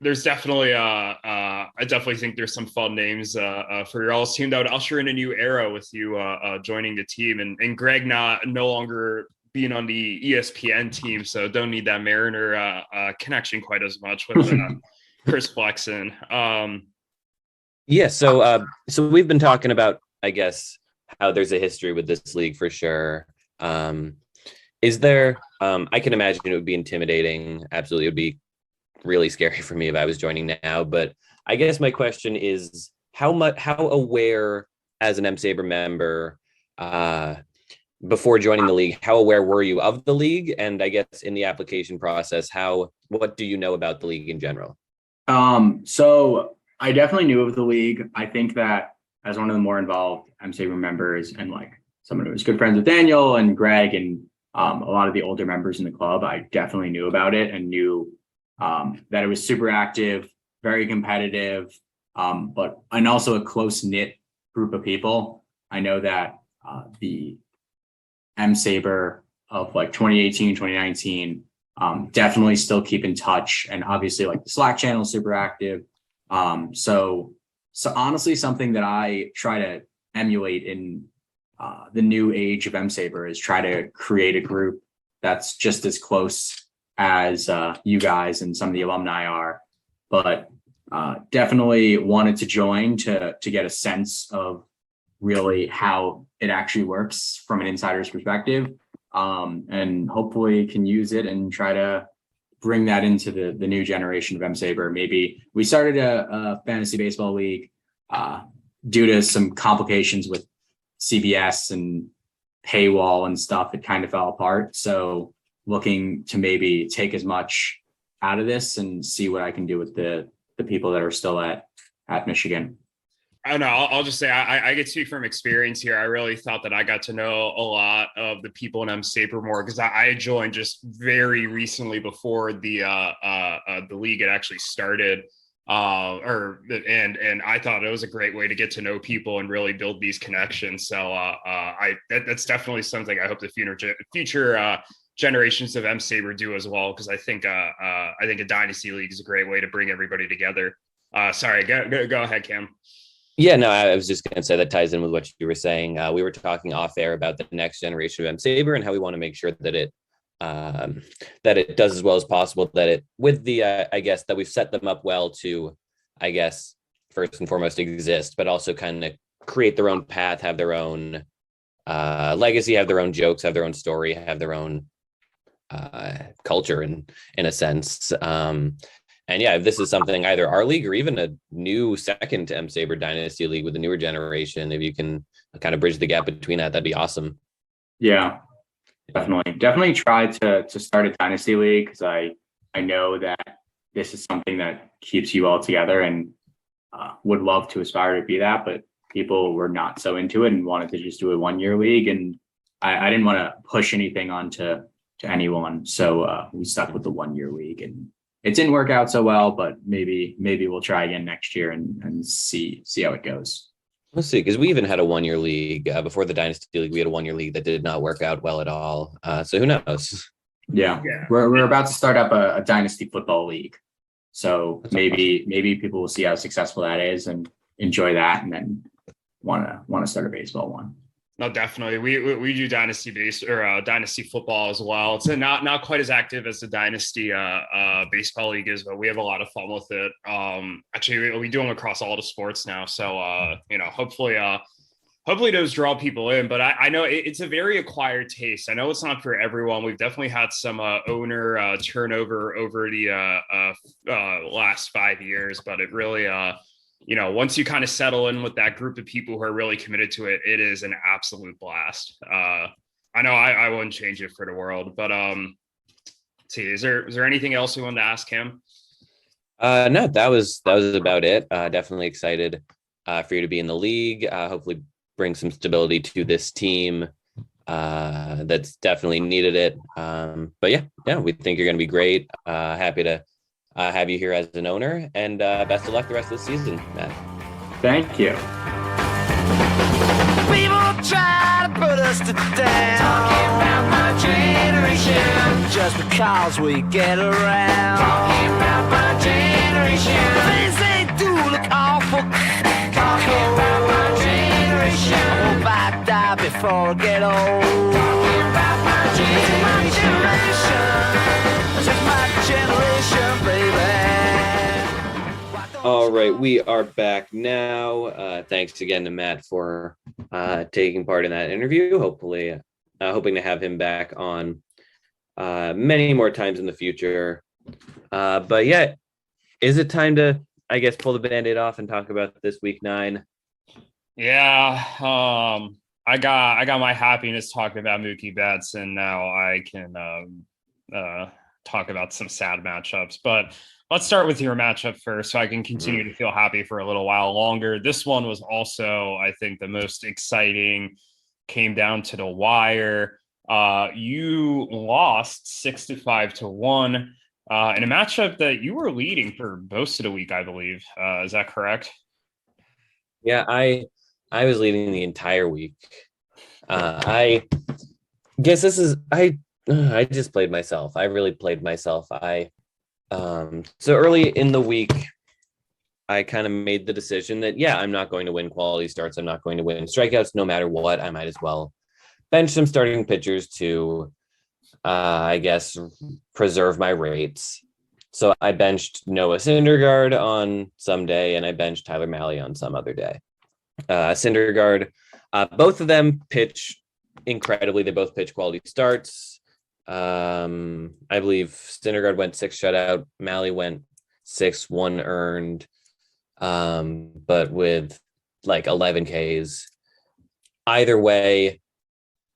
there's definitely I definitely think there's some fun names for your all's team that would usher in a new era with you joining the team, and Greg no longer being on the ESPN team, so don't need that Mariner connection quite as much with Chris Flexin. Yeah, so we've been talking about, I guess, how there's a history with this league for sure. Is there? I can imagine it would be intimidating. Absolutely, it would be really scary for me if I was joining now. But I guess my question is, how aware as an M-SABR member before joining the league, how aware were you of the league? And I guess in the application process, what do you know about the league in general? So I definitely knew of the league. I think that as one of the more involved M-SABR members, and like someone who was good friends with Daniel and Greg and a lot of the older members in the club, I definitely knew about it and knew that it was super active, very competitive, and also a close-knit group of people. I know that the M-SABR of like 2018, 2019 definitely still keep in touch, and obviously like the Slack channel is super active. So honestly, something that I try to emulate in the new age of M-SABR is try to create a group that's just as close as you guys and some of the alumni are, but definitely wanted to join to get a sense of really how it actually works from an insider's perspective, and hopefully can use it and try to bring that into the new generation of M-SABR. Maybe we started a fantasy baseball league due to some complications with CBS and paywall and stuff. It kind of fell apart. So looking to maybe take as much out of this and see what I can do with the people that are still at Michigan. I don't know. I'll just say I get to speak from experience here. I really thought that I got to know a lot of the people in M-SABR more because I joined just very recently before the league had actually started. And I thought it was a great way to get to know people and really build these connections. So that's definitely something I hope the future generations of M-SABR do as well, because I think a dynasty league is a great way to bring everybody together. Sorry, go ahead, Cam. Yeah, no, I was just going to say that ties in with what you were saying. We were talking off air about the next generation of M-SABR and how we want to make sure that it does as well as possible, that it with the I guess that we've set them up well to, I guess, first and foremost exist, but also kind of create their own path, have their own legacy, have their own jokes, have their own story, have their own culture in a sense. And yeah, if this is something either our league or even a new second to M-SABR Dynasty League with the newer generation, if you can kind of bridge the gap between that'd be awesome. Yeah, definitely try to start a Dynasty League, because I know that this is something that keeps you all together, and would love to aspire to be that, but people were not so into it and wanted to just do a 1-year league, and I didn't want to push anything onto anyone, so we stuck with the 1-year league, and it didn't work out so well, but maybe we'll try again next year and see how it goes. We'll see, because we even had a 1-year league before the Dynasty League. We had a 1-year league that did not work out well at all. So who knows? Yeah. We're about to start up a Dynasty football league. So maybe people will see how successful that is and enjoy that, and then want to start a baseball one. No, definitely. We do dynasty base or dynasty football as well. It's not quite as active as the dynasty baseball league is, but we have a lot of fun with it. Actually, we do them across all the sports now. So hopefully those draw people in. But I know it's a very acquired taste. I know it's not for everyone. We've definitely had some owner turnover over the last 5 years, but it really once you kind of settle in with that group of people who are really committed to it, it is an absolute blast. I know I wouldn't change it for the world, but see, is there anything else we wanted to ask him? No, that was about it. Definitely excited for you to be in the league. Hopefully bring some stability to this team that's definitely needed it. But yeah, we think you're going to be great. Happy to have you here as an owner, and best of luck the rest of the season, Matt. Thank you. People try to put us to down, talking about my generation, just because we get around, talking about my generation, things they do look awful, talking about my generation, I hope I die before I get old, talking about my generation, just my generation, baby. All right, we are back now. Thanks again to Matt for taking part in that interview. Hopefully, hoping to have him back on many more times in the future. But yeah, is it time to, I guess, pull the Band-Aid off and talk about this week 9? Yeah, I got my happiness talking about Mookie Betts, and now I can talk about some sad matchups. But let's start with your matchup first, so I can continue to feel happy for a little while longer. This one was also, I think, the most exciting. Came down to the wire. You lost 6-5-1 in a matchup that you were leading for most of the week, I believe. Is that correct? Yeah, I was leading the entire week. I guess this is I just played myself. I really played myself. So early in the week, I kind of made the decision that, yeah, I'm not going to win quality starts. I'm not going to win strikeouts no matter what. I might as well bench some starting pitchers to, I guess, preserve my rates. So I benched Noah Syndergaard on some day, and I benched Tyler Mahle on some other day. Syndergaard, both of them pitch incredibly. They both pitch quality starts. I believe Syndergaard went 6 shutout. Malley went 6, 1 earned, but with like 11 Ks. Either way,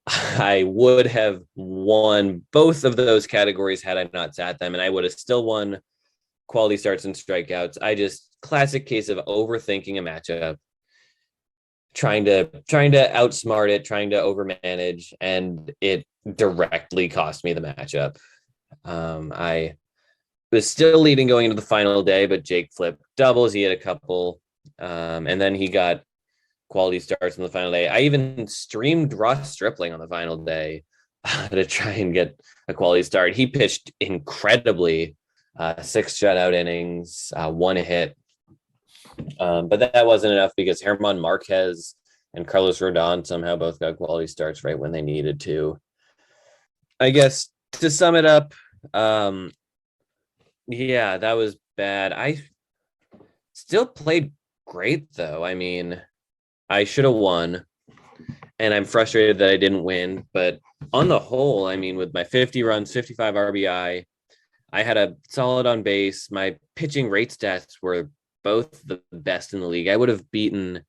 I would have won both of those categories had I not sat them, and I would have still won quality starts and strikeouts. I just classic case of overthinking a matchup, trying to outsmart it, trying to overmanage, and it directly cost me the matchup. I was still leading going into the final day, but Jake flipped doubles. He had a couple, and then he got quality starts on the final day. I even streamed Ross Stripling on the final day to try and get a quality start. He pitched incredibly, 6 shutout innings, 1 hit. But that wasn't enough because Herman Marquez and Carlos Rodon somehow both got quality starts right when they needed to. I guess to sum it up, yeah, that was bad. I still played great, though. I mean, I should have won, and I'm frustrated that I didn't win. But on the whole, I mean, with my 50 runs, 55 RBI, I had a solid on base. My pitching rate stats were both the best in the league. I would have beaten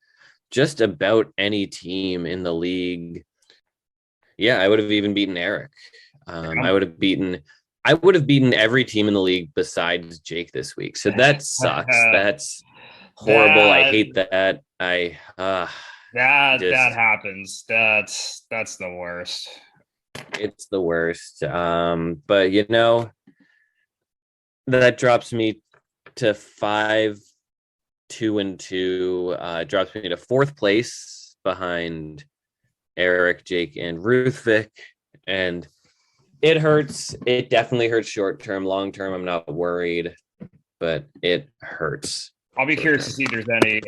just about any team in the league. Yeah, I would have even beaten Erik. I would have beaten every team in the league besides Jake this week. So that sucks. That's horrible. I hate that. That happens. That's the worst. It's the worst. But you know, that drops me to 5-2-2. Drops me to 4th place behind Erik, Jake, and Ruthvik. And it hurts. It definitely hurts short term. Long term, I'm not worried, but it hurts. I'll be curious to see if there's any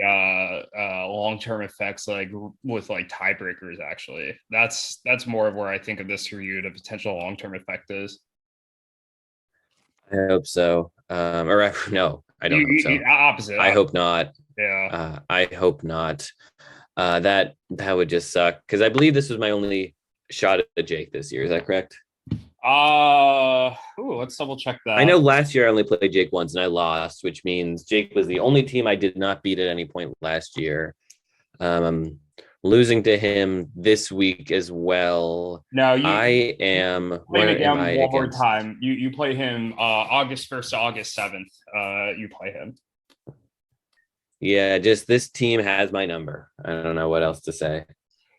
long-term effects like with like tiebreakers. Actually, that's more of where I think of this for you. The potential long-term effect is. I hope so. No, I don't hope so. Opposite. I hope not. Yeah. I hope not. That would just suck because I believe this was my only shot at Jake this year. Is that correct? Let's double check that. I know last year I only played Jake once and I lost, which means Jake was the only team I did not beat at any point last year. I'm losing to him this week as well. No, I am. Play him again one more time. You play him August 1st to August 7th. You play him. Yeah, just this team has my number. I don't know what else to say.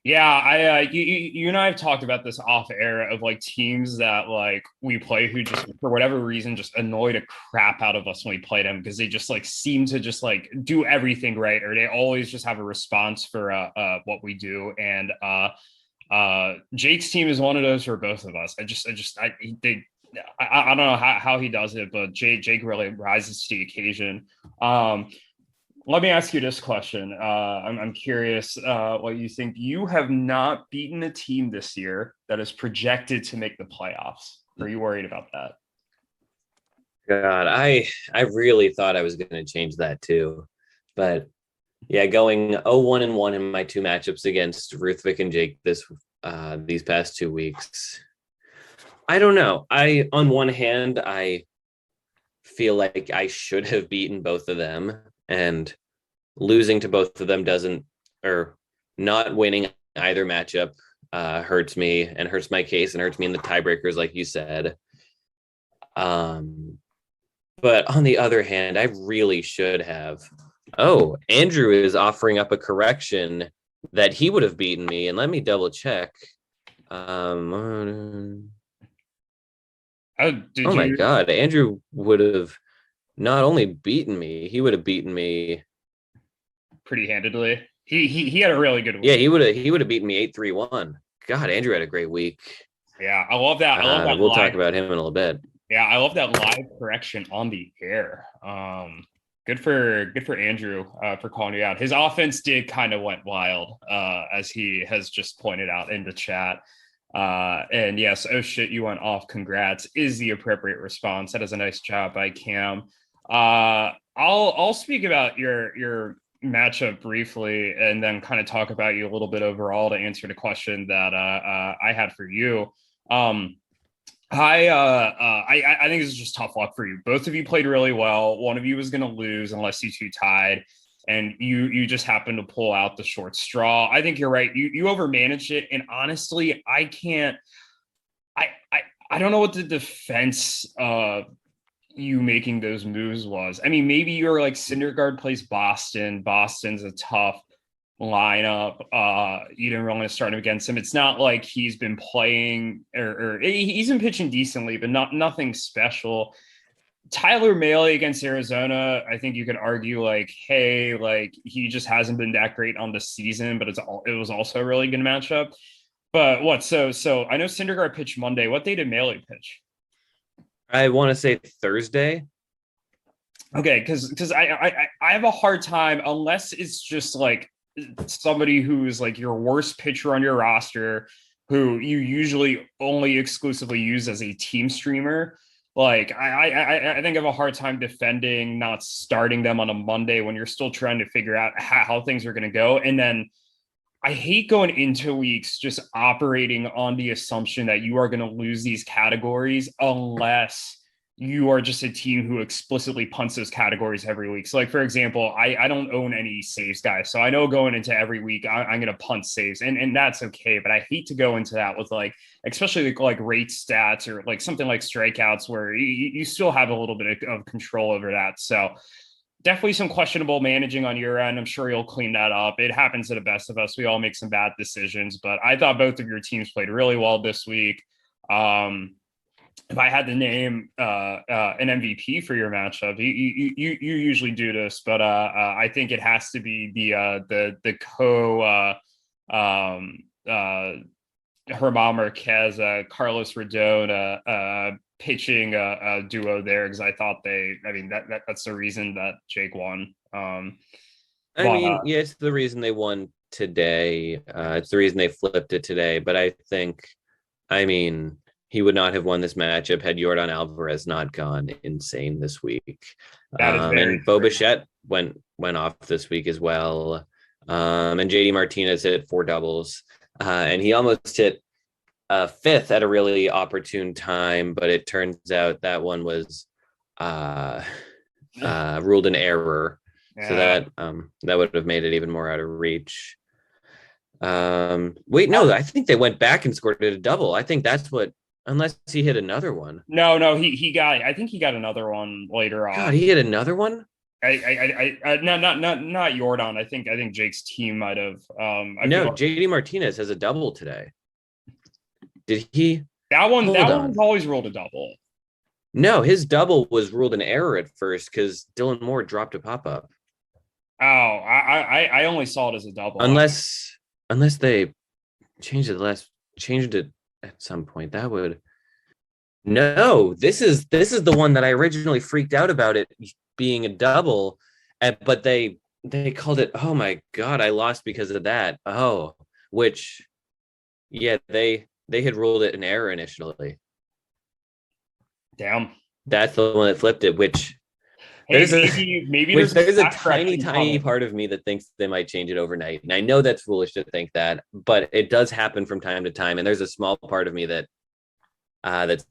Yeah, you and I have talked about this off air of like teams that like we play who just for whatever reason just annoy the crap out of us when we play them because they just like seem to just like do everything right, or they always just have a response for what we do. And Jake's team is one of those for both of us. I don't know how he does it, but Jake really rises to the occasion. Let me ask you this question. I'm curious what you think. You have not beaten a team this year that is projected to make the playoffs. Are you worried about that? God, I really thought I was going to change that too. But yeah, going 0-1-1 in my 2 matchups against Ruthvik and Jake these past 2 weeks. I don't know. On one hand, I feel like I should have beaten both of them. And losing to both of them not winning either matchup hurts me and hurts my case and hurts me in the tiebreakers, like you said. But on the other hand, I really should have. Oh, Andrew is offering up a correction that he would have beaten me. And let me double check. Oh my God. Andrew would have not only beaten me, he would have beaten me pretty handedly. He had a really good week. Yeah, he would have beaten me 8-3-1. God, Andrew had a great week. Yeah, I love that. We'll talk about him in a little bit. Yeah, I love that live correction on the air. Good for Andrew for calling you out. His offense did kind of went wild, as he has just pointed out in the chat. And yes, oh shit, you went off. Congrats is the appropriate response. That is a nice job by Cam. I'll speak about your matchup briefly and then kind of talk about you a little bit overall to answer the question that I had for you. I think this is just tough luck for you. Both of you played really well. One of you was going to lose unless you two tied, and you just happened to pull out the short straw. I think you're right. You overmanaged it, and honestly, I can't. I don't know what the defense you making those moves was. I mean, maybe you're like Syndergaard plays Boston. Boston's a tough lineup. You didn't really want to start him against him. It's not like he's been playing or he's been pitching decently, but nothing special. Tyler Mahle against Arizona, I think you could argue like, hey, like he just hasn't been that great on the season, but it was also a really good matchup. But what? So I know Syndergaard pitched Monday. What day did Mahle pitch? I want to say Thursday. Okay, because I have a hard time unless it's just like somebody who's like your worst pitcher on your roster, who you usually only exclusively use as a team streamer. Like I think I have a hard time defending not starting them on a Monday when you're still trying to figure out how things are going to go. And then I hate going into weeks just operating on the assumption that you are going to lose these categories unless you are just a team who explicitly punts those categories every week. So like, for example, I don't own any saves guys. So I know going into every week, I'm going to punt saves and that's okay. But I hate to go into that with like, especially like rate stats or like something like strikeouts where you still have a little bit of control over that. So definitely some questionable managing on your end. I'm sure you'll clean that up. It happens to the best of us. We all make some bad decisions, but I thought both of your teams played really well this week. If I had to name an MVP for your matchup, you usually do this, but I think it has to be the Germán Marquez, Carlos Rodon pitching duo there, because I thought that's the reason that Jake won. It's the reason they won today. It's the reason they flipped it today. But he would not have won this matchup had Yordan Alvarez not gone insane this week. And Bo Bichette went off this week as well. And JD Martinez hit 4 doubles. And he almost hit fifth at a really opportune time, but it turns out that one was ruled an error. Yeah. So that would have made it even more out of reach. Wait, no, I think they went back and scored it a double. I think that's what, unless he hit another one. No, I think he got another one later on. God, he hit another one? Not Yordan. I think Jake's team might have. No, JD Martinez has a double today. Did he? That one was always ruled a double. No, his double was ruled an error at first because Dylan Moore dropped a pop-up. Oh, I only saw it as a double. Unless they changed it at some point. That would. No, this is the one that I originally freaked out about it being a double, but they called it. Oh my God, I lost because of that. Oh, which, yeah, they had ruled it an error initially. Damn, that's the one that flipped it. Which there's a tiny part of me that thinks they might change it overnight, and I know that's foolish to think that, but it does happen from time to time. And there's a small part of me that's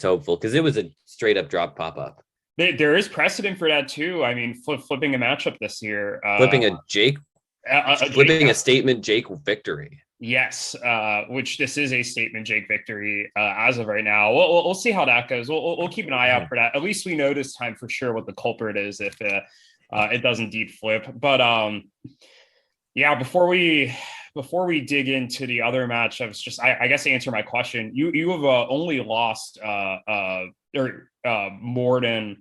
hopeful because it was a straight up drop pop up. There is precedent for that too. I mean, flipping a matchup this year, flipping a statement Jake victory. Yes, which this is a statement Jake victory as of right now. We'll see how that goes. We'll keep an eye out for that. At least we know this time for sure what the culprit is if it does indeed flip. But yeah, before we dig into the other matchups, just I guess to answer my question, you have only lost more than.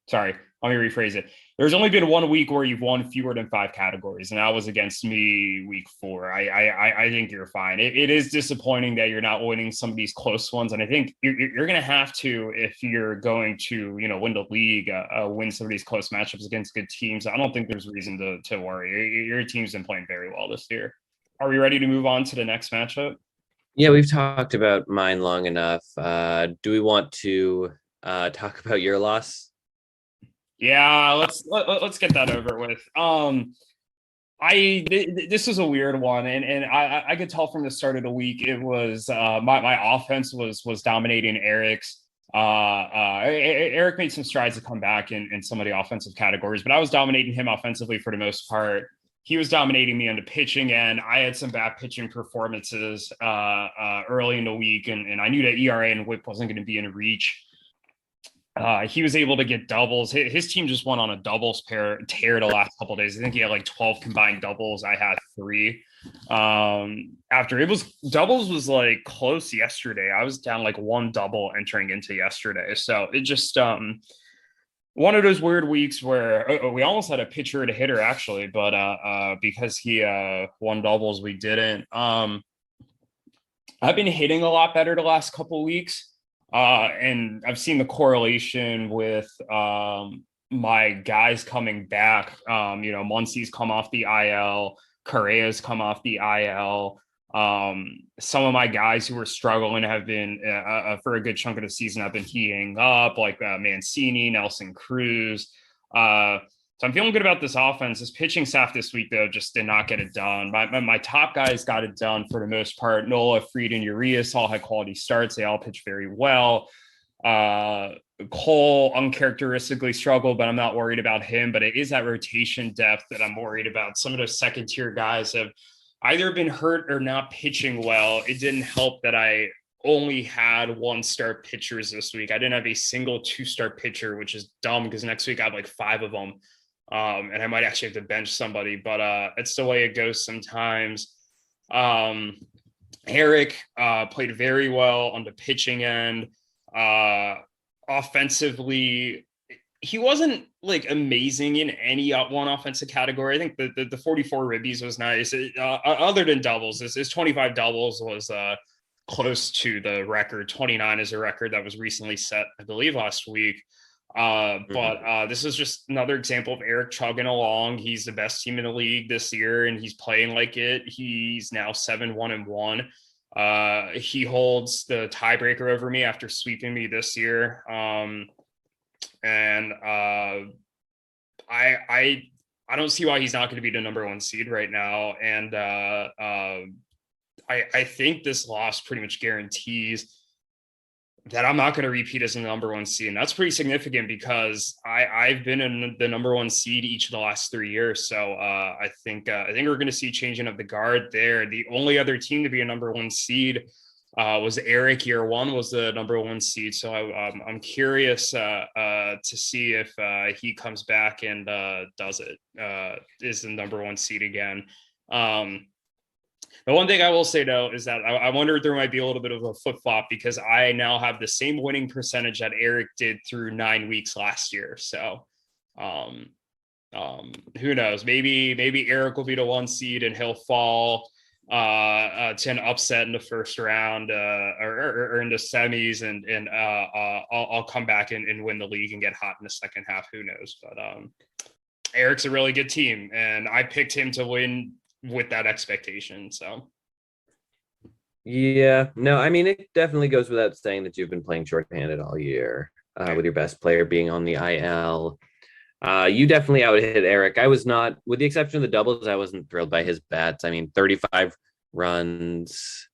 Sorry, let me rephrase it. There's only been 1 week where you've won fewer than 5 categories, and that was against me week 4. I think you're fine. It is disappointing that you're not winning some of these close ones, and I think you're going to have to, if you're going to win the league, win some of these close matchups against good teams. I don't think there's reason to worry. Your team's been playing very well this year. Are we ready to move on to the next matchup? Yeah, we've talked about mine long enough. Do we want to talk about your loss? Yeah, let's get that over with. This is a weird one, and I could tell from the start of the week it was my offense was dominating Eric's. Erik made some strides to come back in some of the offensive categories, but I was dominating him offensively for the most part. He was dominating me on the pitching end. I had some bad pitching performances early in the week, and I knew that ERA and WHIP wasn't going to be in reach. He was able to get doubles. His team just went on a doubles tear the last couple of days. I think he had like 12 combined doubles. I had 3. After it was doubles was like close yesterday. I was down like 1 double entering into yesterday. So it just one of those weird weeks where we almost had a pitcher and a hitter actually, but because he won doubles, we didn't. I've been hitting a lot better the last couple of weeks. And I've seen the correlation with my guys coming back. Muncie's come off the IL, Correa's come off the IL. Some of my guys who were struggling have been for a good chunk of the season have been heating up, like Mancini, Nelson Cruz. So I'm feeling good about this offense. This pitching staff this week, though, just did not get it done. My top guys got it done for the most part. Nola, Fried, and Urias all had quality starts. They all pitched very well. Cole uncharacteristically struggled, but I'm not worried about him. But it is that rotation depth that I'm worried about. Some of those second-tier guys have either been hurt or not pitching well. It didn't help that I only had 1-star pitchers this week. I didn't have a single 2-star pitcher, which is dumb because next week I have like 5 of them. And I might actually have to bench somebody, but it's the way it goes sometimes. Erik played very well on the pitching end. Offensively, he wasn't like amazing in any one offensive category. I think the 44 ribbies was nice. Other than doubles, his 25 doubles was close to the record. 29 is a record that was recently set, I believe, last week. But this is just another example of Erik chugging along. He's the best team in the league this year, and he's playing like it. He's now 7-1-1. He holds the tiebreaker over me after sweeping me this year. And I don't see why he's not going to be the number 1 seed right now. And I think this loss pretty much guarantees that I'm not going to repeat as the number 1 seed. And that's pretty significant because I've been in the number 1 seed each of the last 3 years. So I think we're going to see changing of the guard there. The only other team to be a number 1 seed was Erik. Year 1 was the number 1 seed. So I'm curious to see if he comes back and does it, is the number 1 seed again. The one thing I will say, though, is that I wonder if there might be a little bit of a flip-flop because I now have the same winning percentage that Erik did through 9 weeks last year. So who knows? Maybe Erik will be the 1 seed and he'll fall to an upset in the first round or in the semis, and I'll come back and win the league and get hot in the second half. Who knows? But Erik's a really good team, and I picked him to win with that expectation. So yeah, no, I mean, it definitely goes without saying that you've been playing shorthanded all year with your best player being on the IL. You definitely out-hit Erik. I was not, with the exception of the doubles, I wasn't thrilled by his bats. I mean, 35 runs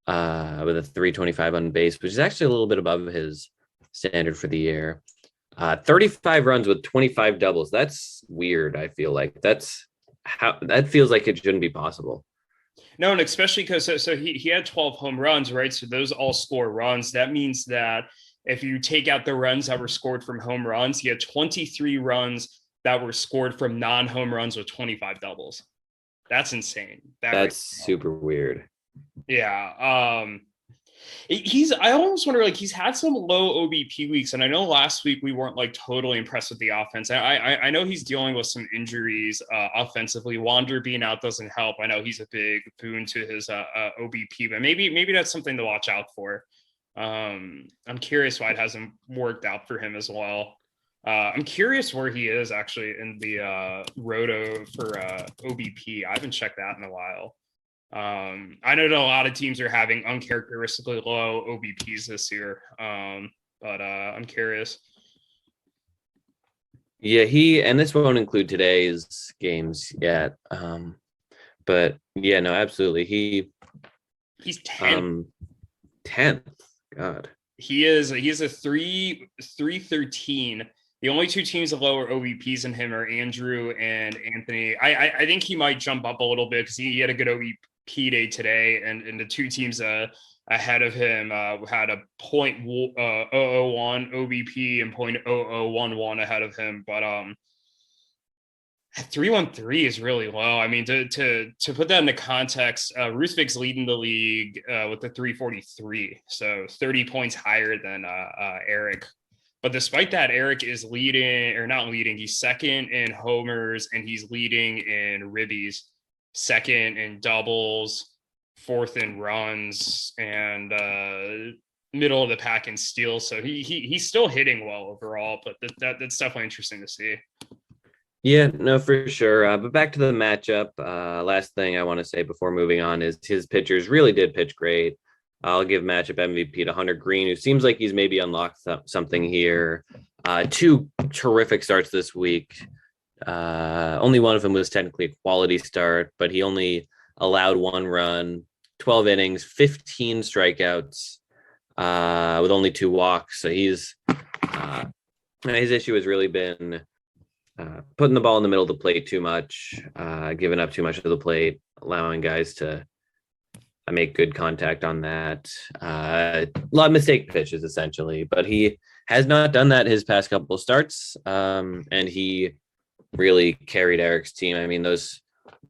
with a 325 on base, which is actually a little bit above his standard for the year. 35 runs with 25 doubles. That's weird. I feel like that feels like it shouldn't be possible. No, and especially because so he had 12 home runs, right? So those all score runs. That means that if you take out the runs that were scored from home runs, he had 23 runs that were scored from non-home runs with 25 doubles. That's insane. That's super weird. Yeah. I almost wonder, like, he's had some low OBP weeks, and I know last week we weren't like totally impressed with the offense. I know he's dealing with some injuries offensively. Wander being out doesn't help. I know he's a big boon to his OBP, but maybe that's something to watch out for. I'm curious why it hasn't worked out for him as well. I'm curious where he is actually in the roto for OBP. I haven't checked that in a while. I know that a lot of teams are having uncharacteristically low OBPs this year, but I'm curious. Yeah, and this won't include today's games yet. But yeah, no, absolutely. He's 10th. 10th. God. He's a 313. The only two teams with lower OVPs than him are Andrew and Anthony. I think he might jump up a little bit because he had a good OVP day today, and the two teams ahead of him had a .001 OVP and .0011 ahead of him. But 313 is really low. I mean, to put that into context, Ruthvik's leading the league with the 343, so 30 points higher than Erik. But despite that, Erik is not leading. He's second in homers and he's leading in ribbies, second in doubles, fourth in runs, and middle of the pack in steals. So he's still hitting well overall, but that's definitely interesting to see. Yeah, no, for sure. But back to the matchup. Last thing I want to say before moving on is his pitchers really did pitch great. I'll give matchup MVP to Hunter Green, who seems like he's maybe unlocked something here. Two terrific starts this week. Only one of them was technically a quality start, but he only allowed 1 run, 12 innings, 15 strikeouts, with only 2 walks. So his issue has really been putting the ball in the middle of the plate too much, giving up too much of the plate, allowing guys to make good contact on that. A lot of mistake pitches, essentially, but he has not done that his past couple of starts, and he really carried Erik's team. I mean, those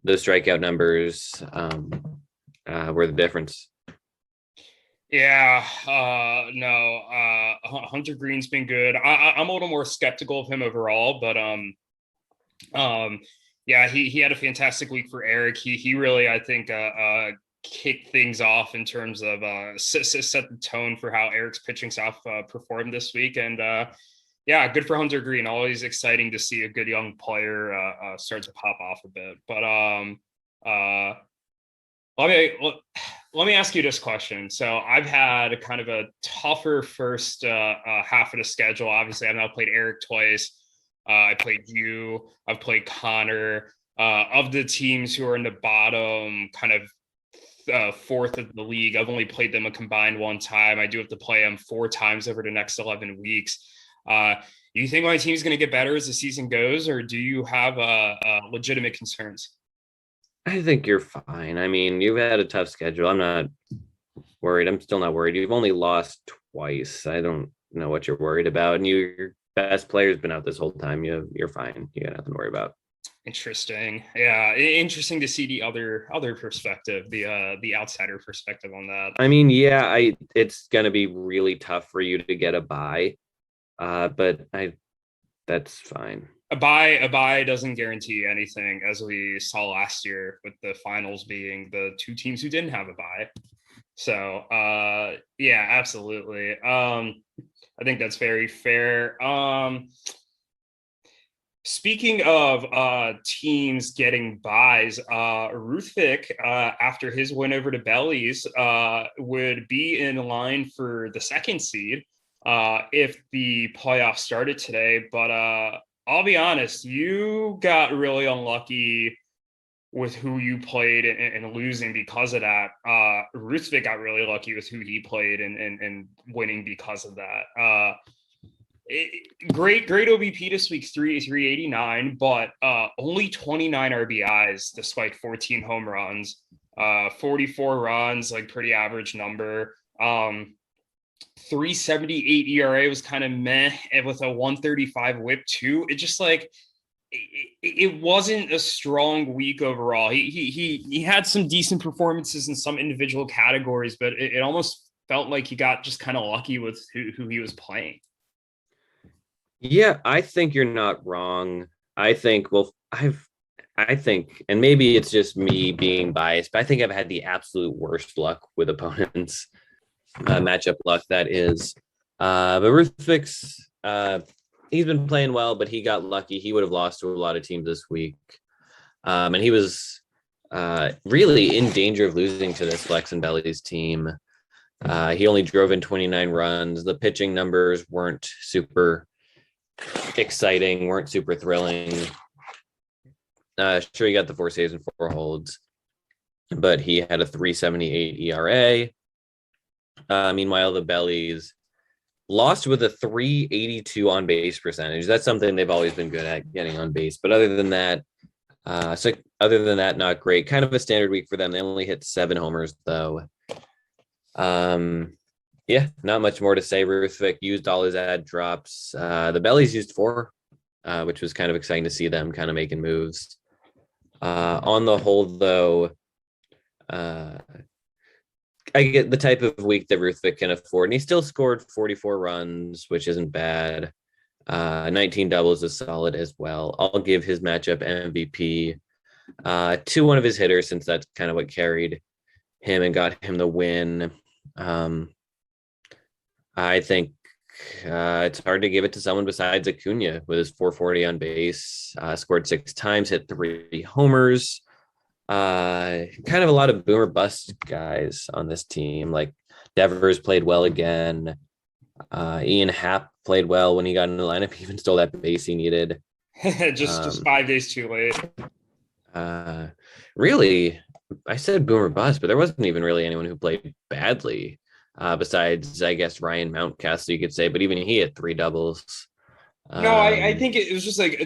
strikeout numbers were the difference. Yeah, Hunter Green's been good. I'm a little more skeptical of him overall, but yeah, he had a fantastic week for Erik. He really, I think, kicked things off in terms of set the tone for how Erik's pitching staff performed this week. And yeah, good for Hunter Green. Always exciting to see a good young player start to pop off a bit. But let me ask you this question. So I've had kind of a tougher first half of the schedule. Obviously, I've now played Erik twice. I played you. I've played Conor. Of the teams who are in the bottom kind of fourth of the league, I've only played them a combined 1 time. I do have to play them 4 times over the next 11 weeks. You think my team's going to get better as the season goes, or do you have legitimate concerns? I think you're fine. I mean, you've had a tough schedule. I'm not worried. I'm still not worried. You've only lost twice. I don't know what you're worried about. And your best player's been out this whole time. You're fine. You got nothing to worry about. Interesting. Yeah, interesting to see the other perspective, the outsider perspective on that. I mean, yeah, it's gonna be really tough for you to get a bye, but that's fine. A bye doesn't guarantee anything, as we saw last year with the finals being the 2 teams who didn't have a bye. So yeah, absolutely. I think that's very fair. Speaking of teams getting buys, Ruthvik, after his win over to Bellis, would be in line for the 2nd seed if the playoffs started today. But I'll be honest, you got really unlucky with who you played and losing because of that. Ruthvik got really lucky with who he played and winning because of that. Great OBP this week, 389, but only 29 RBIs despite 14 home runs, 44 runs, like pretty average number. 378 ERA was kind of meh, and with a 135 whip too. It just like it wasn't a strong week overall. He had some decent performances in some individual categories, but it almost felt like he got just kind of lucky with who he was playing. Yeah, I think you're not wrong. I think, and maybe it's just me being biased, but I think I've had the absolute worst luck with opponents, matchup luck, that is. But Ruthvik's, he's been playing well, but he got lucky. He would have lost to a lot of teams this week. And he was really in danger of losing to this Flexin Bellis team. He only drove in 29 runs. The pitching numbers weren't super exciting, weren't super thrilling. Sure, he got the 4 saves and 4 holds, but he had a 3.78 ERA. Meanwhile, the Bellies lost with a 3.82 on base percentage. That's something they've always been good at, getting on base. But other than that, not great. Kind of a standard week for them. They only hit 7 homers, though. Yeah, not much more to say. Ruthvik used all his ad drops. The Bellies used 4, which was kind of exciting to see them kind of making moves. On the whole, though, I get the type of week that Ruthvik can afford, and he still scored 44 runs, which isn't bad. 19 doubles is solid as well. I'll give his matchup MVP to one of his hitters, since that's kind of what carried him and got him the win. I think it's hard to give it to someone besides Acuna with his 440 on base, scored 6 times, hit 3 homers. Kind of a lot of boomer bust guys on this team. Like Devers played well again. Ian Happ played well when he got in the lineup. He even stole that base he needed. just 5 days too late. Really, I said boomer bust, but there wasn't even really anyone who played badly. Besides, I guess, Ryan Mountcastle, you could say, but even he had 3 doubles. No, I think it was just like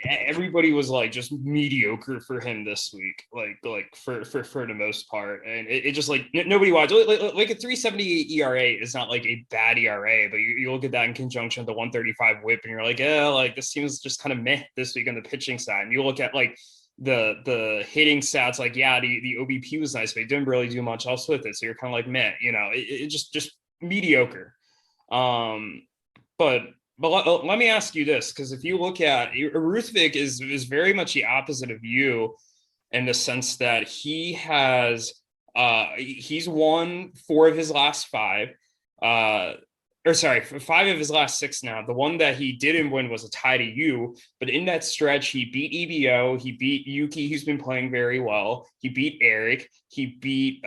everybody was like just mediocre for him this week, like for the most part, and it just like nobody watched like a 3.78 ERA is not like a bad ERA, but you look at that in conjunction with the 135 WHIP, and you're like, yeah, like this team's just kind of meh this week on the pitching side. And you look at like the hitting stats, like yeah, the OBP was nice, but he didn't really do much else with it, so you're kind of like meh, it just mediocre. But let me ask you this, because if you look at Ruthvik is very much the opposite of you in the sense that he's won 4 of his last 5, 5 of his last 6 now. The one that he didn't win was a tie to you, but in that stretch, he beat EBO, he beat Yuki, who's been playing very well, he beat Erik, he beat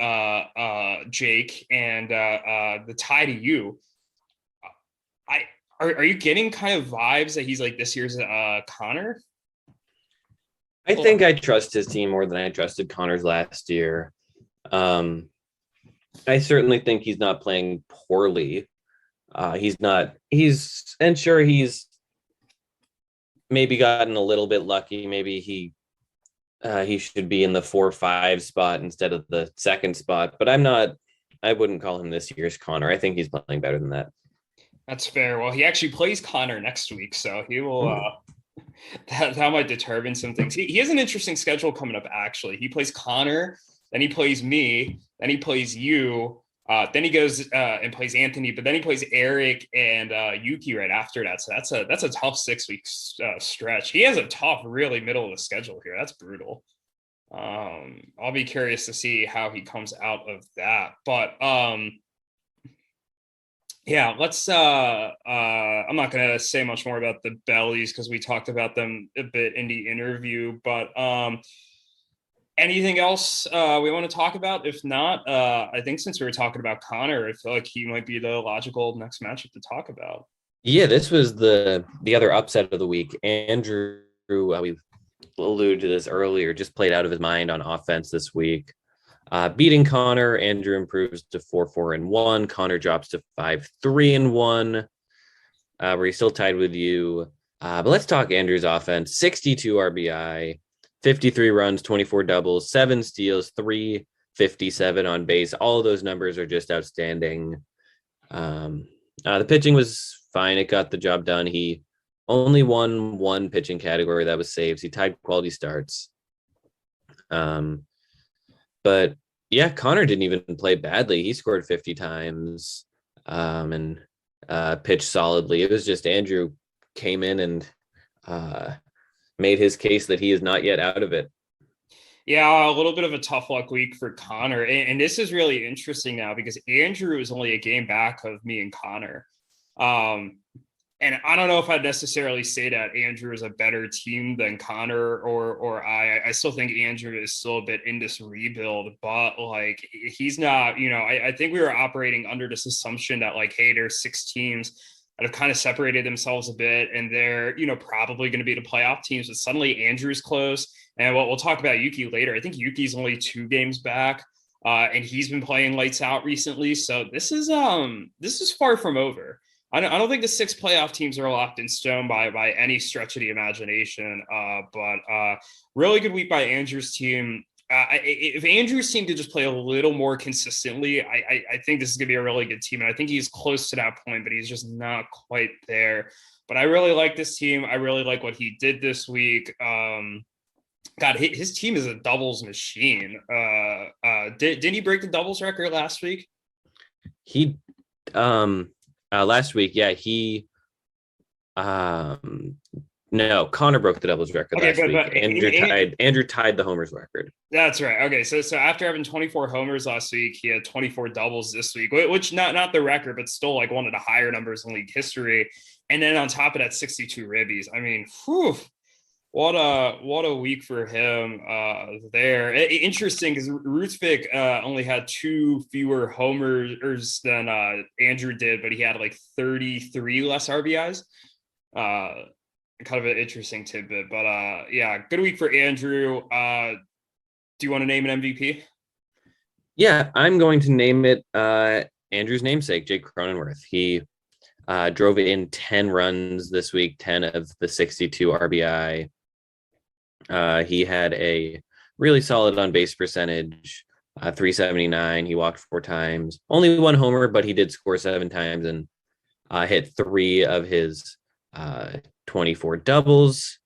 Jake, and the tie to you. Are you getting kind of vibes that he's like this year's Conor? I think I trust his team more than I trusted Conor's last year. I certainly think he's not playing poorly. He's maybe gotten a little bit lucky. Maybe he should be in the 4-5 spot instead of the 2nd spot, but I wouldn't call him this year's Conor. I think he's playing better than that. That's fair. Well, he actually plays Conor next week, so he will that might determine some things. He has an interesting schedule coming up, actually. He plays Conor, then he plays me, then he plays you, then he goes and plays Anthony, but then he plays Erik and Yuki right after that. So that's a tough 6-week stretch. He has a tough, really middle of the schedule here. That's brutal. I'll be curious to see how he comes out of that. But yeah, let's I'm not going to say much more about the Bellies because we talked about them a bit in the interview, but anything else we want to talk about? If not, I think since we were talking about Conor, I feel like he might be the logical next matchup to talk about. Yeah, this was the other upset of the week. Andrew, we alluded to this earlier, just played out of his mind on offense this week. Beating Conor, Andrew improves to 4-4-1. Conor drops to 5-3-1, where he's still tied with you. But let's talk Andrew's offense. 62 RBI, 53 runs, 24 doubles, 7 steals, 357 on base. All of those numbers are just outstanding. The pitching was fine. It got the job done. He only won 1 pitching category, that was saves. He tied quality starts. But yeah, Conor didn't even play badly. He scored 50 times and pitched solidly. It was just Andrew came in and made his case that he is not yet out of it. Yeah, a little bit of a tough luck week for Conor. And this is really interesting now because Andrew is only a game back of me and Conor. And I don't know if I'd necessarily say that Andrew is a better team than Conor or I. I still think Andrew is still a bit in this rebuild, but like he's not, I think we were operating under this assumption that like, hey, there's 6 teams that have kind of separated themselves a bit, and they're, probably going to be the playoff teams, but suddenly Andrew's close. And we'll talk about Yuki later. I think Yuki's only 2 games back, and he's been playing lights out recently. So this is far from over. I don't think the 6 playoff teams are locked in stone by any stretch of the imagination. But really good week by Andrew's team. If Andrew's team could just play a little more consistently, I think this is going to be a really good team. And I think he's close to that point, but he's just not quite there. But I really like this team. I really like what he did this week. God, his team is a doubles machine. Didn't he break the doubles record last week? He last week, yeah, he no, Conor broke the doubles record last week. But Andrew tied the homers record. That's right. Okay, so after having 24 homers last week, he had 24 doubles this week, which not the record, but still like one of the higher numbers in league history. And then on top of that, 62 ribbies. I mean, whew, what a week for him there. Interesting, because Ruthvik only had 2 fewer homers than Andrew did, but he had like 33 less RBIs. Kind of an interesting tidbit, but yeah, good week for Andrew. Do you want to name an MVP? Yeah, I'm going to name it Andrew's namesake, Jake Cronenworth. He drove in 10 runs this week, 10 of the 62 RBI. He had a really solid on base percentage, 379. He walked 4 times, only 1 homer, but he did score 7 times and hit 3 of his 24 doubles.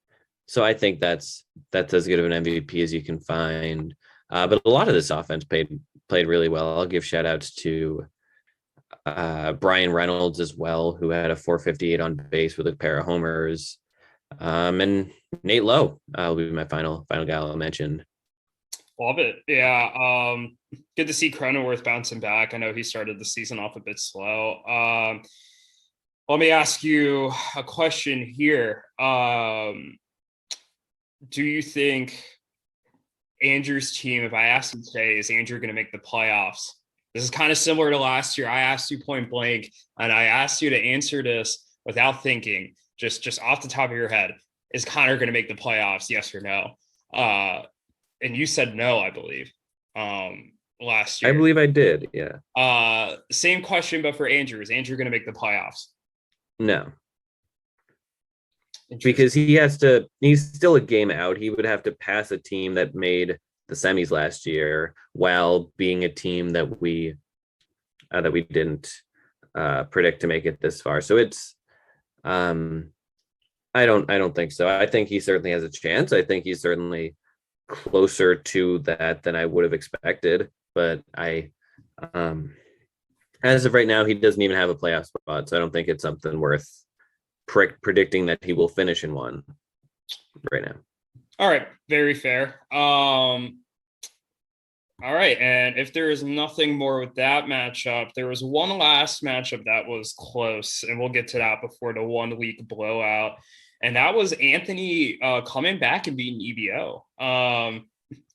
So I think that's as good of an MVP as you can find. But a lot of this offense played really well. I'll give shout outs to Brian Reynolds as well, who had a 458 on base with a pair of homers. And Nate Lowe will be my final guy I'll mention. Love it. Yeah. Good to see Cronenworth bouncing back. I know he started the season off a bit slow. Let me ask you a question here. Do you think Andrew's team, if I asked him today, is Andrew going to make the playoffs? This is kind of similar to last year. I asked you point blank, and I asked you to answer this without thinking, just off the top of your head. Is Conor going to make the playoffs? Yes or no? And you said no, I believe, last year. I believe I did, yeah. Same question, but for Andrew. Is Andrew going to make the playoffs? No. Because he's still a game out. He would have to pass a team that made the semis last year while being a team that we didn't predict to make it this far. So it's I don't think so. I think he certainly has a chance. I think he's certainly closer to that than I would have expected. But as of right now, he doesn't even have a playoff spot. So I don't think it's something worth predicting that he will finish in one right now. All right. Very fair. All right. And if there is nothing more with that matchup, there was one last matchup that was close, and we'll get to that before the 1 week blowout. And that was Anthony coming back and beating EBO.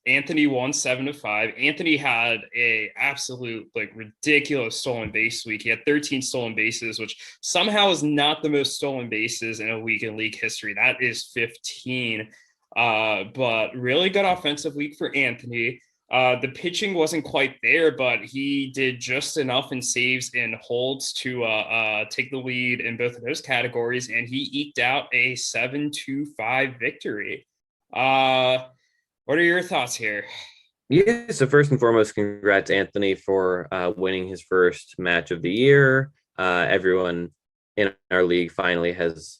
Anthony won 7-5. Anthony had a absolute ridiculous stolen base week. He had 13 stolen bases, which somehow is not the most stolen bases in a week in league history. That is 15. But really good offensive week for Anthony. The pitching wasn't quite there, but he did just enough in saves and holds to take the lead in both of those categories, and he eked out a 7-5 victory. What are your thoughts here? Yeah, so first and foremost, congrats, Anthony, for winning his first match of the year. Everyone in our league finally has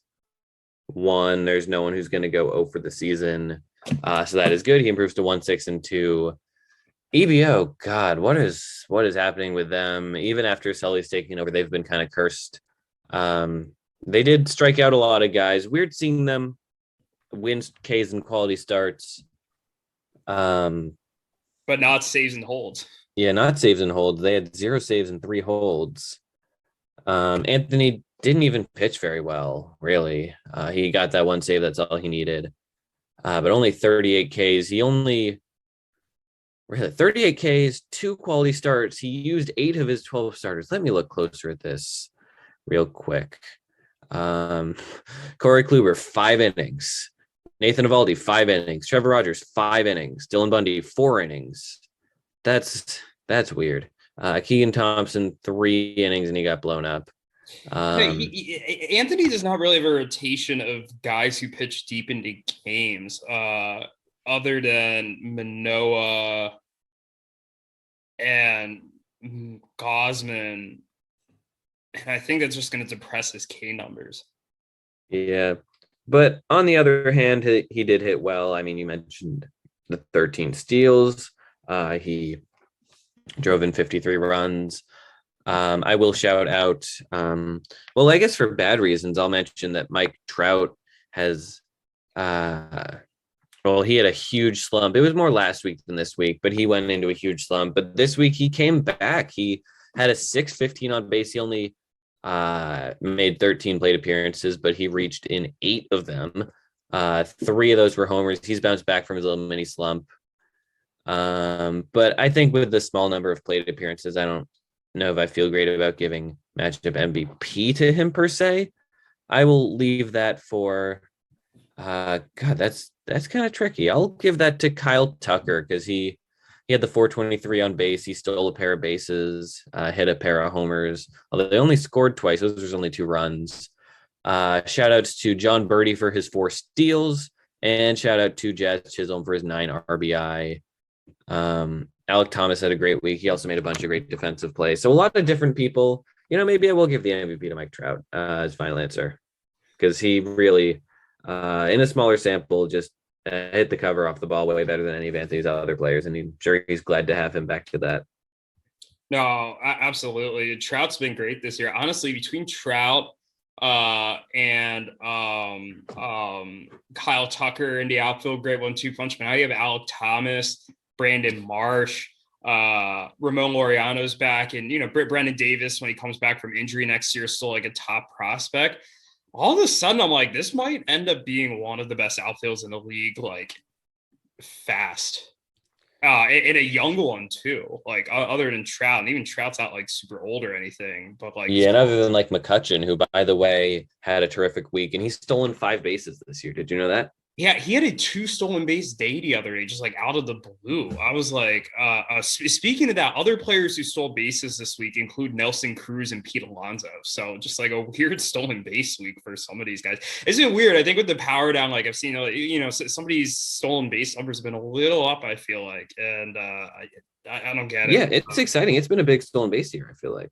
won. There's no one who's going to go 0 for the season. So that is good. He improves to 1-6-2. EBO, God, what is happening with them? Even after Sully's taking over, they've been kind of cursed. They did strike out a lot of guys. Weird seeing them win Ks and quality starts. But not saves and holds. Yeah, not saves and holds. They had 0 saves and 3 holds. Anthony didn't even pitch very well, really. He got that 1 save. That's all he needed. But only 38 Ks. He only 38 Ks, 2 quality starts. He used 8 of his 12 starters. Let me look closer at this real quick. Corey Kluber, 5 innings. Nathan Eovaldi, 5 innings. Trevor Rogers, 5 innings. Dylan Bundy, 4 innings. That's weird. Keegan Thompson, 3 innings, and he got blown up. Anthony does not really have a rotation of guys who pitch deep into games, other than Manoah and Gosman. And I think that's just going to depress his K numbers. Yeah. But on the other hand, he did hit well. I mean, you mentioned the 13 steals. He drove in 53 runs. I will shout out, well, I guess for bad reasons, I'll mention that Mike Trout has, he had a huge slump. It was more last week than this week, but he went into a huge slump. But this week he came back. He had a 615 on base. He only made 13 plate appearances, but he reached in 8 of them. 3 of those were homers. He's bounced back from his little mini slump. But I think with the small number of plate appearances, I don't know if I feel great about giving matchup MVP to him per se. I will leave that for God, that's kind of tricky. I'll give that to Kyle Tucker because he had the 423 on base. He stole a pair of bases, hit a pair of homers, although they only scored twice. Those was only 2 runs. Shout outs to John Birdie for his 4 steals, and shout out to Jazz Chisholm for his 9 RBI. Alec Thomas had a great week. He also made a bunch of great defensive plays. So a lot of different people. Maybe I will give the MVP to Mike Trout as final answer because he really, in a smaller sample, just hit the cover off the ball way better than any of Anthony's other players, and he's glad to have him back to that. No, absolutely. Trout's been great this year. Honestly, between Trout and Kyle Tucker in the outfield, great 1-2 punch. But now you have Alec Thomas, Brandon Marsh, Ramon Laureano's back, and Brendan Davis, when he comes back from injury next year, is still like a top prospect. All of a sudden, I'm like, this might end up being one of the best outfields in the league, like fast. And a young one too, like other than Trout, and even Trout's not like super old or anything, but like and other than like McCutchen, who by the way had a terrific week, and he's stolen 5 bases this year. Did you know that? Yeah, he had a 2 stolen base day the other day, just like out of the blue. I was like, speaking of that, other players who stole bases this week include Nelson Cruz and Pete Alonso. So just like a weird stolen base week for some of these guys. Isn't it weird? I think with the power down, like I've seen, somebody's stolen base numbers have been a little up, I feel like. And I don't get it. Yeah, it's exciting. It's been a big stolen base year, I feel like.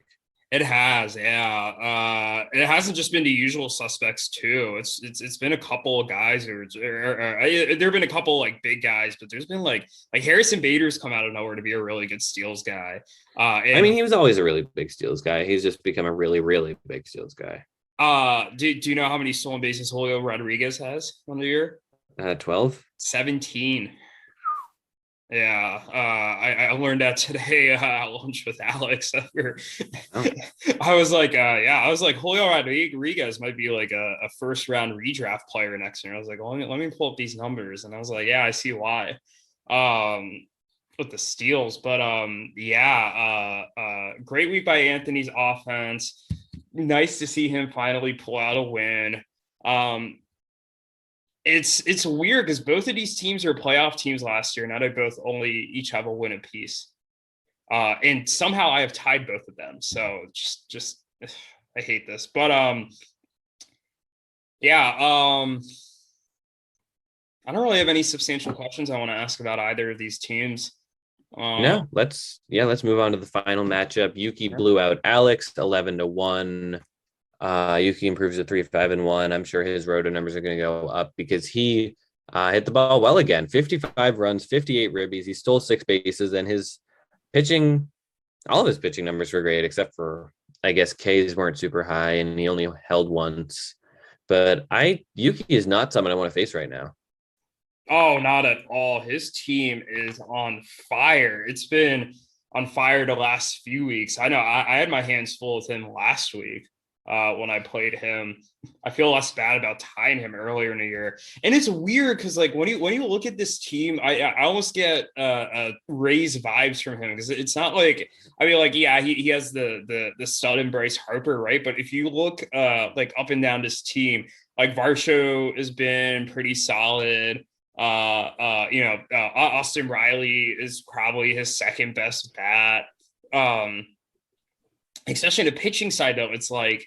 It has, yeah. It hasn't just been the usual suspects too. It's been a couple of guys there have been a couple like big guys, but there's been like Harrison Bader's come out of nowhere to be a really good steals guy. I mean, he was always a really big steals guy. He's just become a really, really big steals guy. Do you know how many stolen bases Julio Rodriguez has on the year? 12? 17. Yeah, I learned that today at lunch with Alex. I was like, Julio Rodriguez might be like a first round redraft player next year. I was like, well, let me pull up these numbers, and I was like, yeah, I see why. With the steals, but great week by Anthony's offense. Nice to see him finally pull out a win. It's weird because both of these teams are playoff teams last year. Now they both each have a win apiece. And somehow I have tied both of them. So just I hate this. But I don't really have any substantial questions I want to ask about either of these teams. No, let's move on to the final matchup. Yuki blew out Alex 11-1. Yuki improves to 3-5-1. I'm sure his roto numbers are going to go up because he hit the ball well again. 55 runs, 58 ribbies. He stole 6 bases, and his pitching, all of his pitching numbers were great, except for, I guess, Ks weren't super high, and he only held once. But Yuki is not someone I want to face right now. Oh, not at all. His team is on fire. It's been on fire the last few weeks. I know I had my hands full with him last week. when I played him. I feel less bad about tying him earlier in the year. And it's weird because like when you look at this team, I almost get Rays vibes from him, because it's not like, I mean, like, yeah, he has the stud and Bryce Harper, right? But if you look like up and down this team, like Varsho has been pretty solid. Austin Riley is probably his second best bat. Especially in the pitching side, though, it's like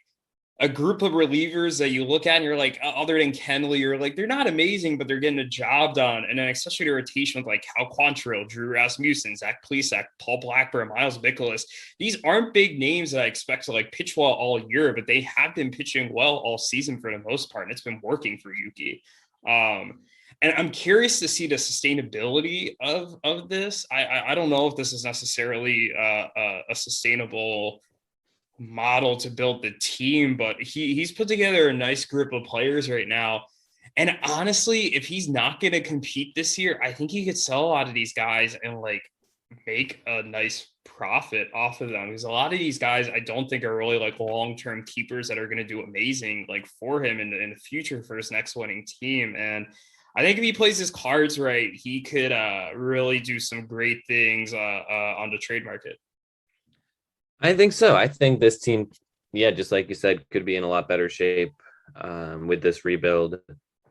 a group of relievers that you look at and you're like, other than Kenley, you're like, they're not amazing, but they're getting a job done. And then especially the rotation with like Cal Quantrill, Drew Rasmussen, Zach Plesac, Paul Blackburn, Miles Mikolas. These aren't big names that I expect to like pitch well all year, but they have been pitching well all season for the most part. And it's been working for Yuki. And I'm curious to see the sustainability of this. I don't know if this is necessarily a sustainable model to build the team, but he's put together a nice group of players right now. And honestly, if he's not going to compete this year, I think he could sell a lot of these guys and like make a nice profit off of them, because a lot of these guys I don't think are really like long-term keepers that are going to do amazing like for him in the future for his next winning team. And I think if he plays his cards right, he could really do some great things on the trade market. I think so. I think this team, yeah, just like you said, could be in a lot better shape with this rebuild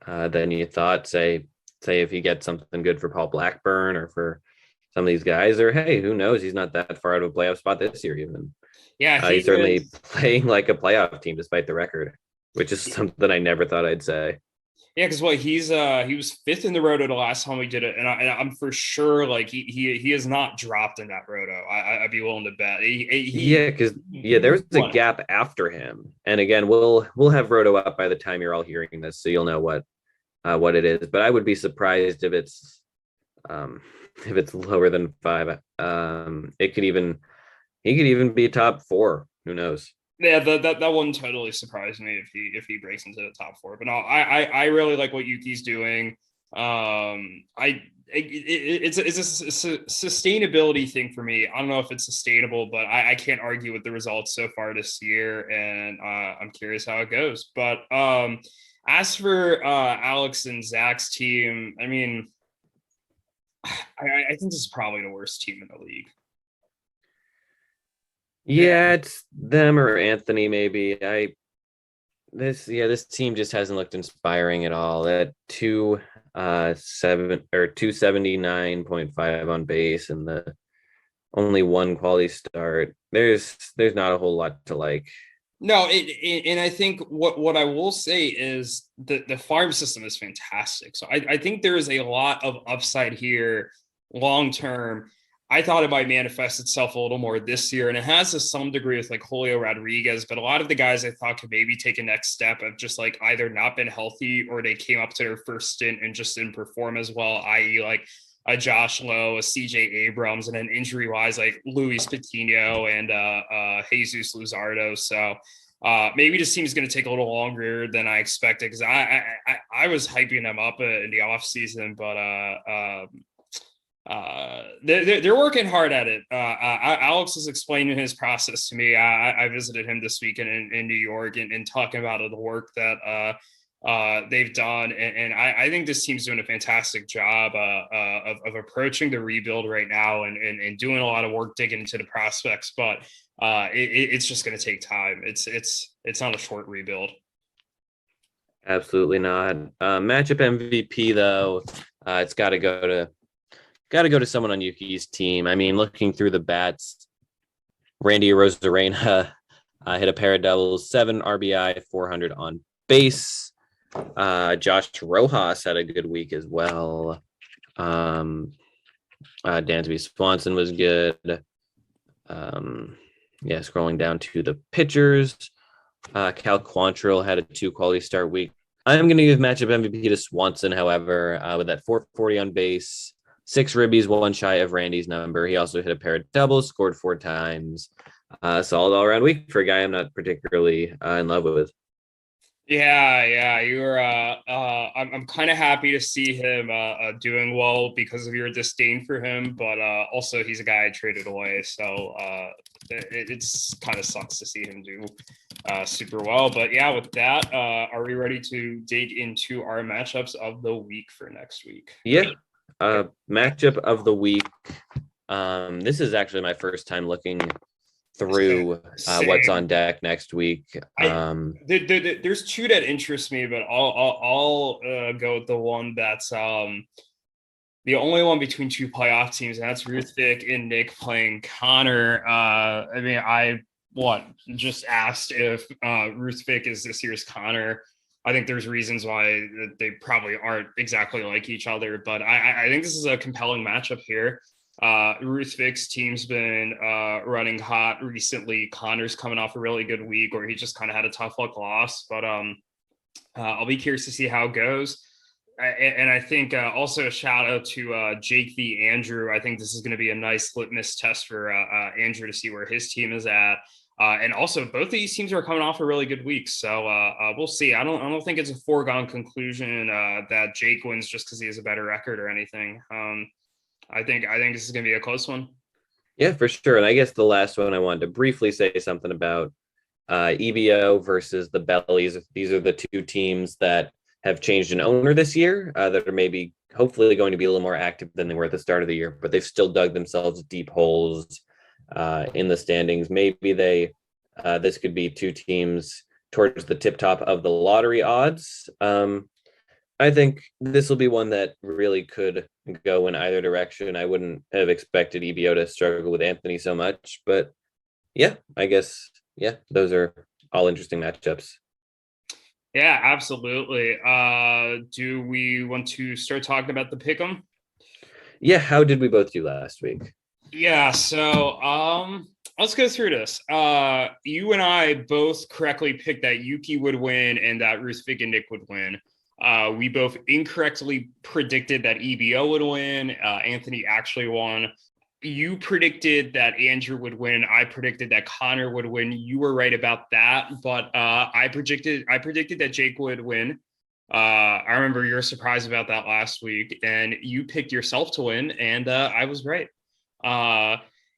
than you thought. Say if you get something good for Paul Blackburn or for some of these guys, or hey, who knows? He's not that far out of a playoff spot this year even. Yeah, he's certainly playing like a playoff team despite the record, which is something I never thought I'd say. Yeah, because he was fifth in the roto the last time we did it, and I'm for sure like he has not dropped in that roto. I'd be willing to bet. There was a gap after him, and again, we'll have roto up by the time you're all hearing this, so you'll know what it is. But I would be surprised if it's lower than 5. He could even be top 4. Who knows? Yeah, that wouldn't totally surprise me if he breaks into the top 4. But no, I really like what Yuki's doing. It's a sustainability thing for me. I don't know if it's sustainable, but I can't argue with the results so far this year, and I'm curious how it goes. But as for Alex and Zach's team, I mean, I think this is probably the worst team in the league. Yeah, it's them or Anthony maybe. This team just hasn't looked inspiring at all. At 279.5 on base and the only one quality start. There's not a whole lot to like. No, and I think what I will say is the farm system is fantastic. So I think there is a lot of upside here long term. I thought it might manifest itself a little more this year, and it has to some degree with like Julio Rodriguez, but a lot of the guys I thought could maybe take a next step have just like either not been healthy or they came up to their first stint and just didn't perform as well, i.e. like a Josh Lowe, a CJ Abrams, and then injury wise, like Luis Patino and Jesus Luzardo. So maybe this team is going to take a little longer than I expected, because I was hyping them up in the off season, but they're working hard at it. Alex is explaining his process to me. I visited him this week in New York and talking about the work that they've done, and I think this team's doing a fantastic job of approaching the rebuild right now and doing a lot of work digging into the prospects, but it's just going to take time. It's not a short rebuild. Absolutely not. Matchup MVP though, it's got to go to someone on Yuki's team. I mean, looking through the bats, Randy Arozarena hit a pair of doubles, 7 RBI, 400 on base. Josh Rojas had a good week as well. Dansby Swanson was good. Scrolling down to the pitchers, Cal Quantrill had a 2 quality start week. I'm going to give matchup MVP to Swanson, however, with that 440 on base. 6 ribbies, 1 shy of Randy's number. He also hit a pair of doubles, scored 4 times. Solid all-around week for a guy I'm not particularly in love with. Yeah, you're. I'm kind of happy to see him doing well because of your disdain for him, but also he's a guy I traded away, so it's kind of sucks to see him do super well. But yeah, with that, are we ready to dig into our matchups of the week for next week? Yeah, matchup of the week. This is actually my first time looking through what's on deck next week. There's two that interest me, but I'll go with the one that's the only one between two playoff teams, and that's Ruthvik and Nick playing Conor. I mean, I just asked if Ruthvik is this year's Conor. I think there's reasons why they probably aren't exactly like each other, but I think this is a compelling matchup here. Ruthvik's team's been running hot recently. Conor's coming off a really good week where he just kind of had a tough luck loss, but I'll be curious to see how it goes. And I think also a shout out to Jake v. Andrew. I think this is going to be a nice litmus test for Andrew to see where his team is at. And also both of these teams are coming off a really good week. So we'll see. I don't think it's a foregone conclusion that Jake wins just because he has a better record or anything. I think this is going to be a close one. Yeah, for sure. And I guess the last one I wanted to briefly say something about EBO versus the Bellies. These are the two teams that have changed an owner this year that are maybe hopefully going to be a little more active than they were at the start of the year, but they've still dug themselves deep holes in the standings. Maybe this could be two teams towards the tip top of the lottery odds. I think this will be one that really could go in either direction. I wouldn't have expected EBO to struggle with Anthony so much, but yeah, I guess, yeah, those are all interesting matchups. Yeah, absolutely. Do we want to start talking about the pick'em? Yeah, how did we both do last week? Yeah, so let's go through this. You and I both correctly picked that Yuki would win and that Ruthvik and Nick would win. We both incorrectly predicted that EBO would win. Anthony actually won. You predicted that Andrew would win. I predicted that Conor would win. You were right about that, but I predicted that Jake would win. I remember you were surprised about that last week, and you picked yourself to win, and I was right.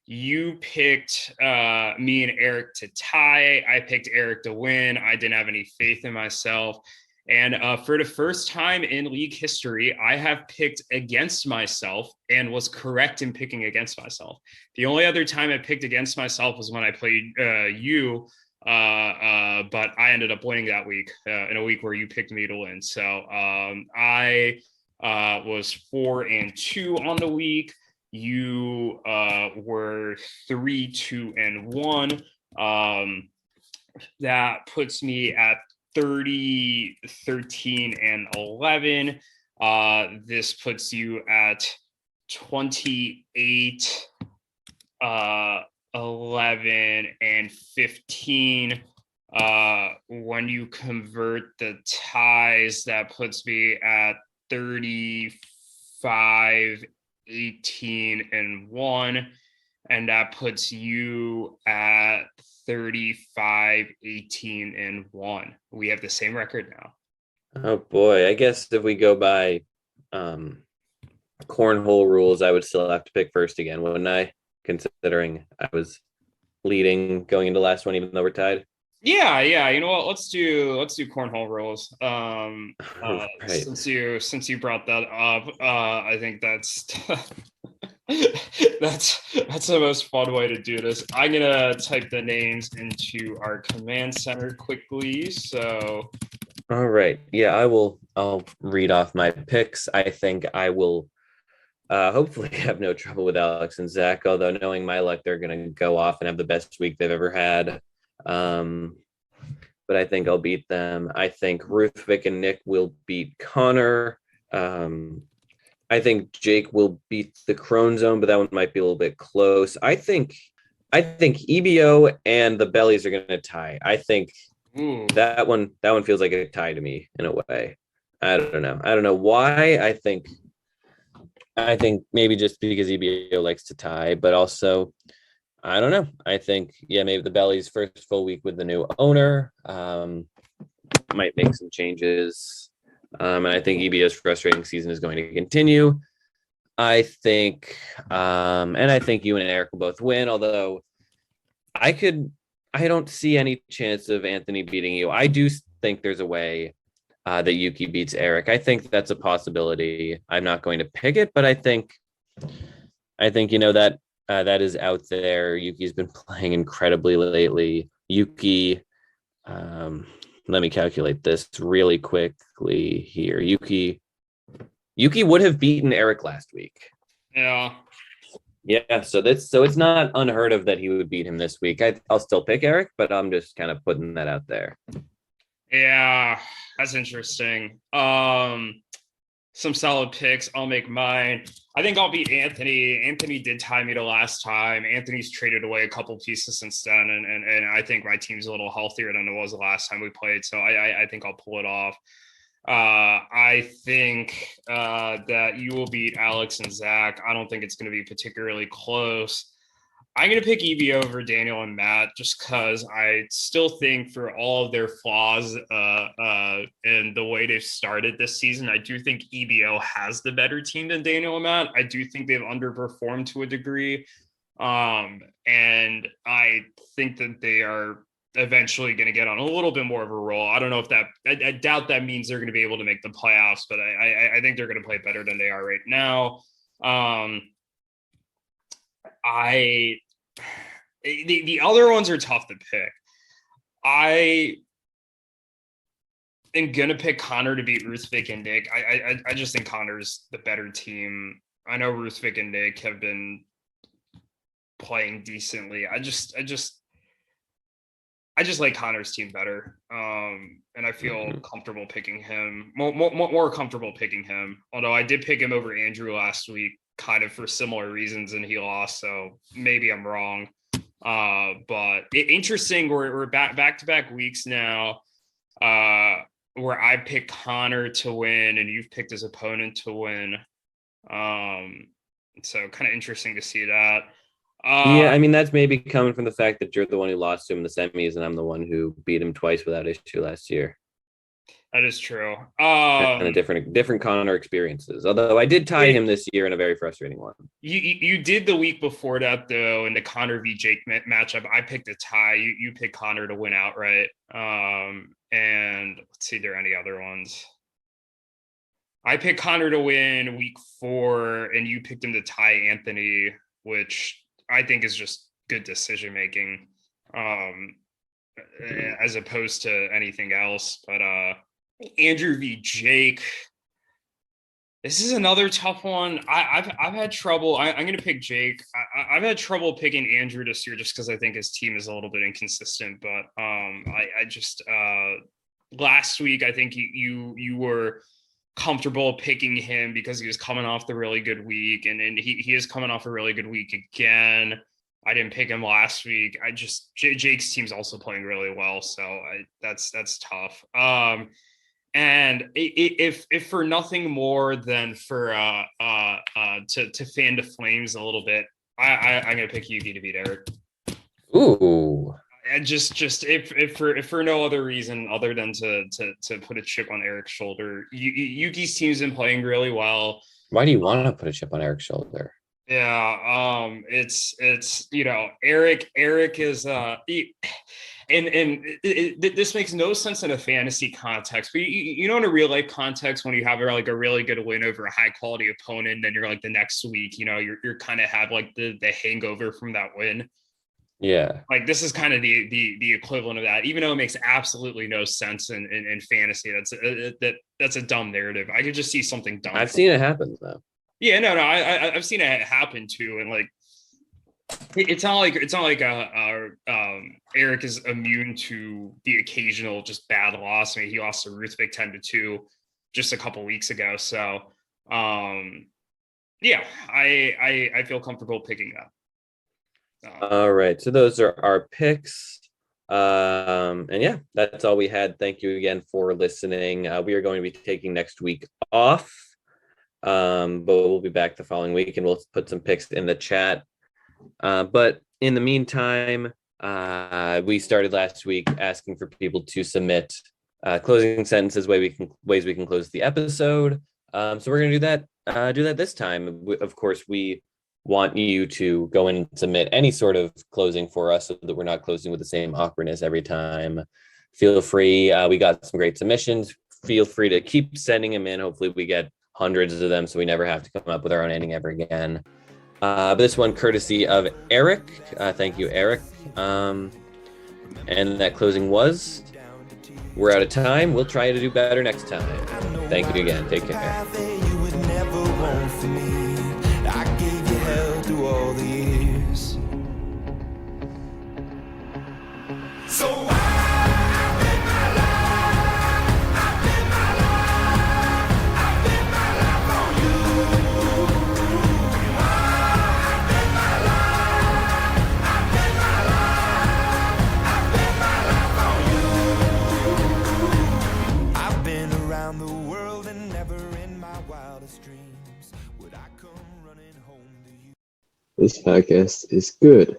You picked me and Erik to tie. I picked Erik to win. I didn't have any faith in myself. And for the first time in league history, I have picked against myself and was correct in picking against myself. The only other time I picked against myself was when I played you, but I ended up winning that week in a week where you picked me to win. So I was 4-2 on the week. You were 3-2-1. That puts me at 30, 13, and 11. This puts you at 28, 11, and 15. When you convert the ties, that puts me at 35, 18, and 1. And that puts you at 35, 18, and 1. We have the same record now. Oh boy, I guess if we go by cornhole rules, I would still have to pick first again, wouldn't I? Considering I was leading going into last one, even though we're tied. Yeah. You know what? Let's do cornhole rules. Right. Since you brought that up, I think that's that's the most fun way to do this. I'm gonna type the names into our command center quickly. So, all right, yeah, I'll read off my picks. I think I will hopefully have no trouble with Alex and Zach. Although knowing my luck, they're gonna go off and have the best week they've ever had. But I think I'll beat them. I think Ruthvik and Nick will beat Conor. I think Jake will beat the Crone Zone, but that one might be a little bit close. I think EBO and the Bellies are going to tie. I think that one feels like a tie to me in a way. I don't know why. I think maybe just because EBO likes to tie, but also I don't know. I think maybe the Bellies' first full week with the new owner. might make some changes. And I think EBO's frustrating season is going to continue. I think you and Erik will both win, although I don't see any chance of Anthony beating you. I do think there's a way that Yuki beats Erik. I think that's a possibility. I'm not going to pick it, but I think that is out there. Yuki's been playing incredibly lately. Yuki, let me calculate this really quickly here. Yuki would have beaten Erik last week. Yeah. Yeah, so it's not unheard of that he would beat him this week. I'll still pick Erik, but I'm just kind of putting that out there. Yeah, that's interesting. Some solid picks. I'll make mine. I think I'll beat Anthony. Anthony did tie me to last time. Anthony's traded away a couple pieces since then, and I think my team's a little healthier than it was the last time we played. So I think I'll pull it off. I think that you will beat Alex and Zach. I don't think it's going to be particularly close. I'm going to pick EBO over Daniel and Matt just because I still think for all of their flaws and the way they've started this season, I do think EBO has the better team than Daniel and Matt. I do think they've underperformed to a degree. And I think that they are eventually going to get on a little bit more of a roll. I don't know if I doubt that means they're going to be able to make the playoffs, but I think they're going to play better than they are right now. The other ones are tough to pick. I am going to pick Conor to beat Ruthvik and Nick. I just think Conor's the better team. I know Ruthvik and Nick have been playing decently. I just like Conor's team better. And I feel comfortable picking him, more comfortable picking him. Although I did pick him over Andrew last week, kind of for similar reasons, and he lost. So maybe I'm wrong. But interesting. We're back-to-back weeks now, where I picked Conor to win and you've picked his opponent to win. So kind of interesting to see that. Yeah, I mean, that's maybe coming from the fact that you're the one who lost to him in the semis, and I'm the one who beat him twice without issue last year. That is true. And a different Conor experiences. Although I did tie him this year in a very frustrating one. You did the week before that though, in the Conor v Jake matchup. I picked a tie. You picked Conor to win outright. And let's see, there are any other ones. I picked Conor to win week 4, and you picked him to tie Anthony, which I think is just good decision making, as opposed to anything else. But Andrew v Jake, this is another tough one. I've had trouble. I'm going to pick Jake. I've had trouble picking Andrew this year just because I think his team is a little bit inconsistent. But I just last week I think you were comfortable picking him because he was coming off the really good week, and he is coming off a really good week again. I didn't pick him last week. Jake's team's also playing really well, so that's tough. And if for nothing more than for to fan the flames a little bit, I'm gonna pick Yuki to beat Erik. Ooh. And just if for no other reason other than to put a chip on Erik's shoulder. Yuki's team's been playing really well. Why do you want to put a chip on Erik's shoulder? Yeah, it's Erik is this makes no sense in a fantasy context, but you know, in a real life context, when you have like a really good win over a high quality opponent, then you're like the next week, you're kind of have like the hangover from that win. Yeah, like this is kind of the equivalent of that, even though it makes absolutely no sense in fantasy. That's a dumb narrative. I could just see something dumb. I've seen it happen though. Yeah, no, I've seen it happen too, and like it's not like Erik is immune to the occasional just bad loss. I mean, he lost to Ruthvik 10-2 just a couple weeks ago. So yeah, I feel comfortable picking that. All right, so those are our picks, and yeah, that's all we had. Thank you again for listening. We are going to be taking next week off, but we'll be back the following week, and we'll put some picks in the chat. But in the meantime, we started last week asking for people to submit closing sentences, ways we can close the episode. So we're gonna do that this time. Of course, we want you to go and submit any sort of closing for us so that we're not closing with the same awkwardness every time. Feel free. We got some great submissions. Feel free to keep sending them in. Hopefully we get hundreds of them so we never have to come up with our own ending ever again. But this one courtesy of Erik. Thank you, Erik. And that closing was, we're out of time. We'll try to do better next time. Thank you again. Take care. Through all the years. So I bet my life on you. I bet my life on you. I've been around the world and never in my wildest dreams would I come running home to you. This podcast is good.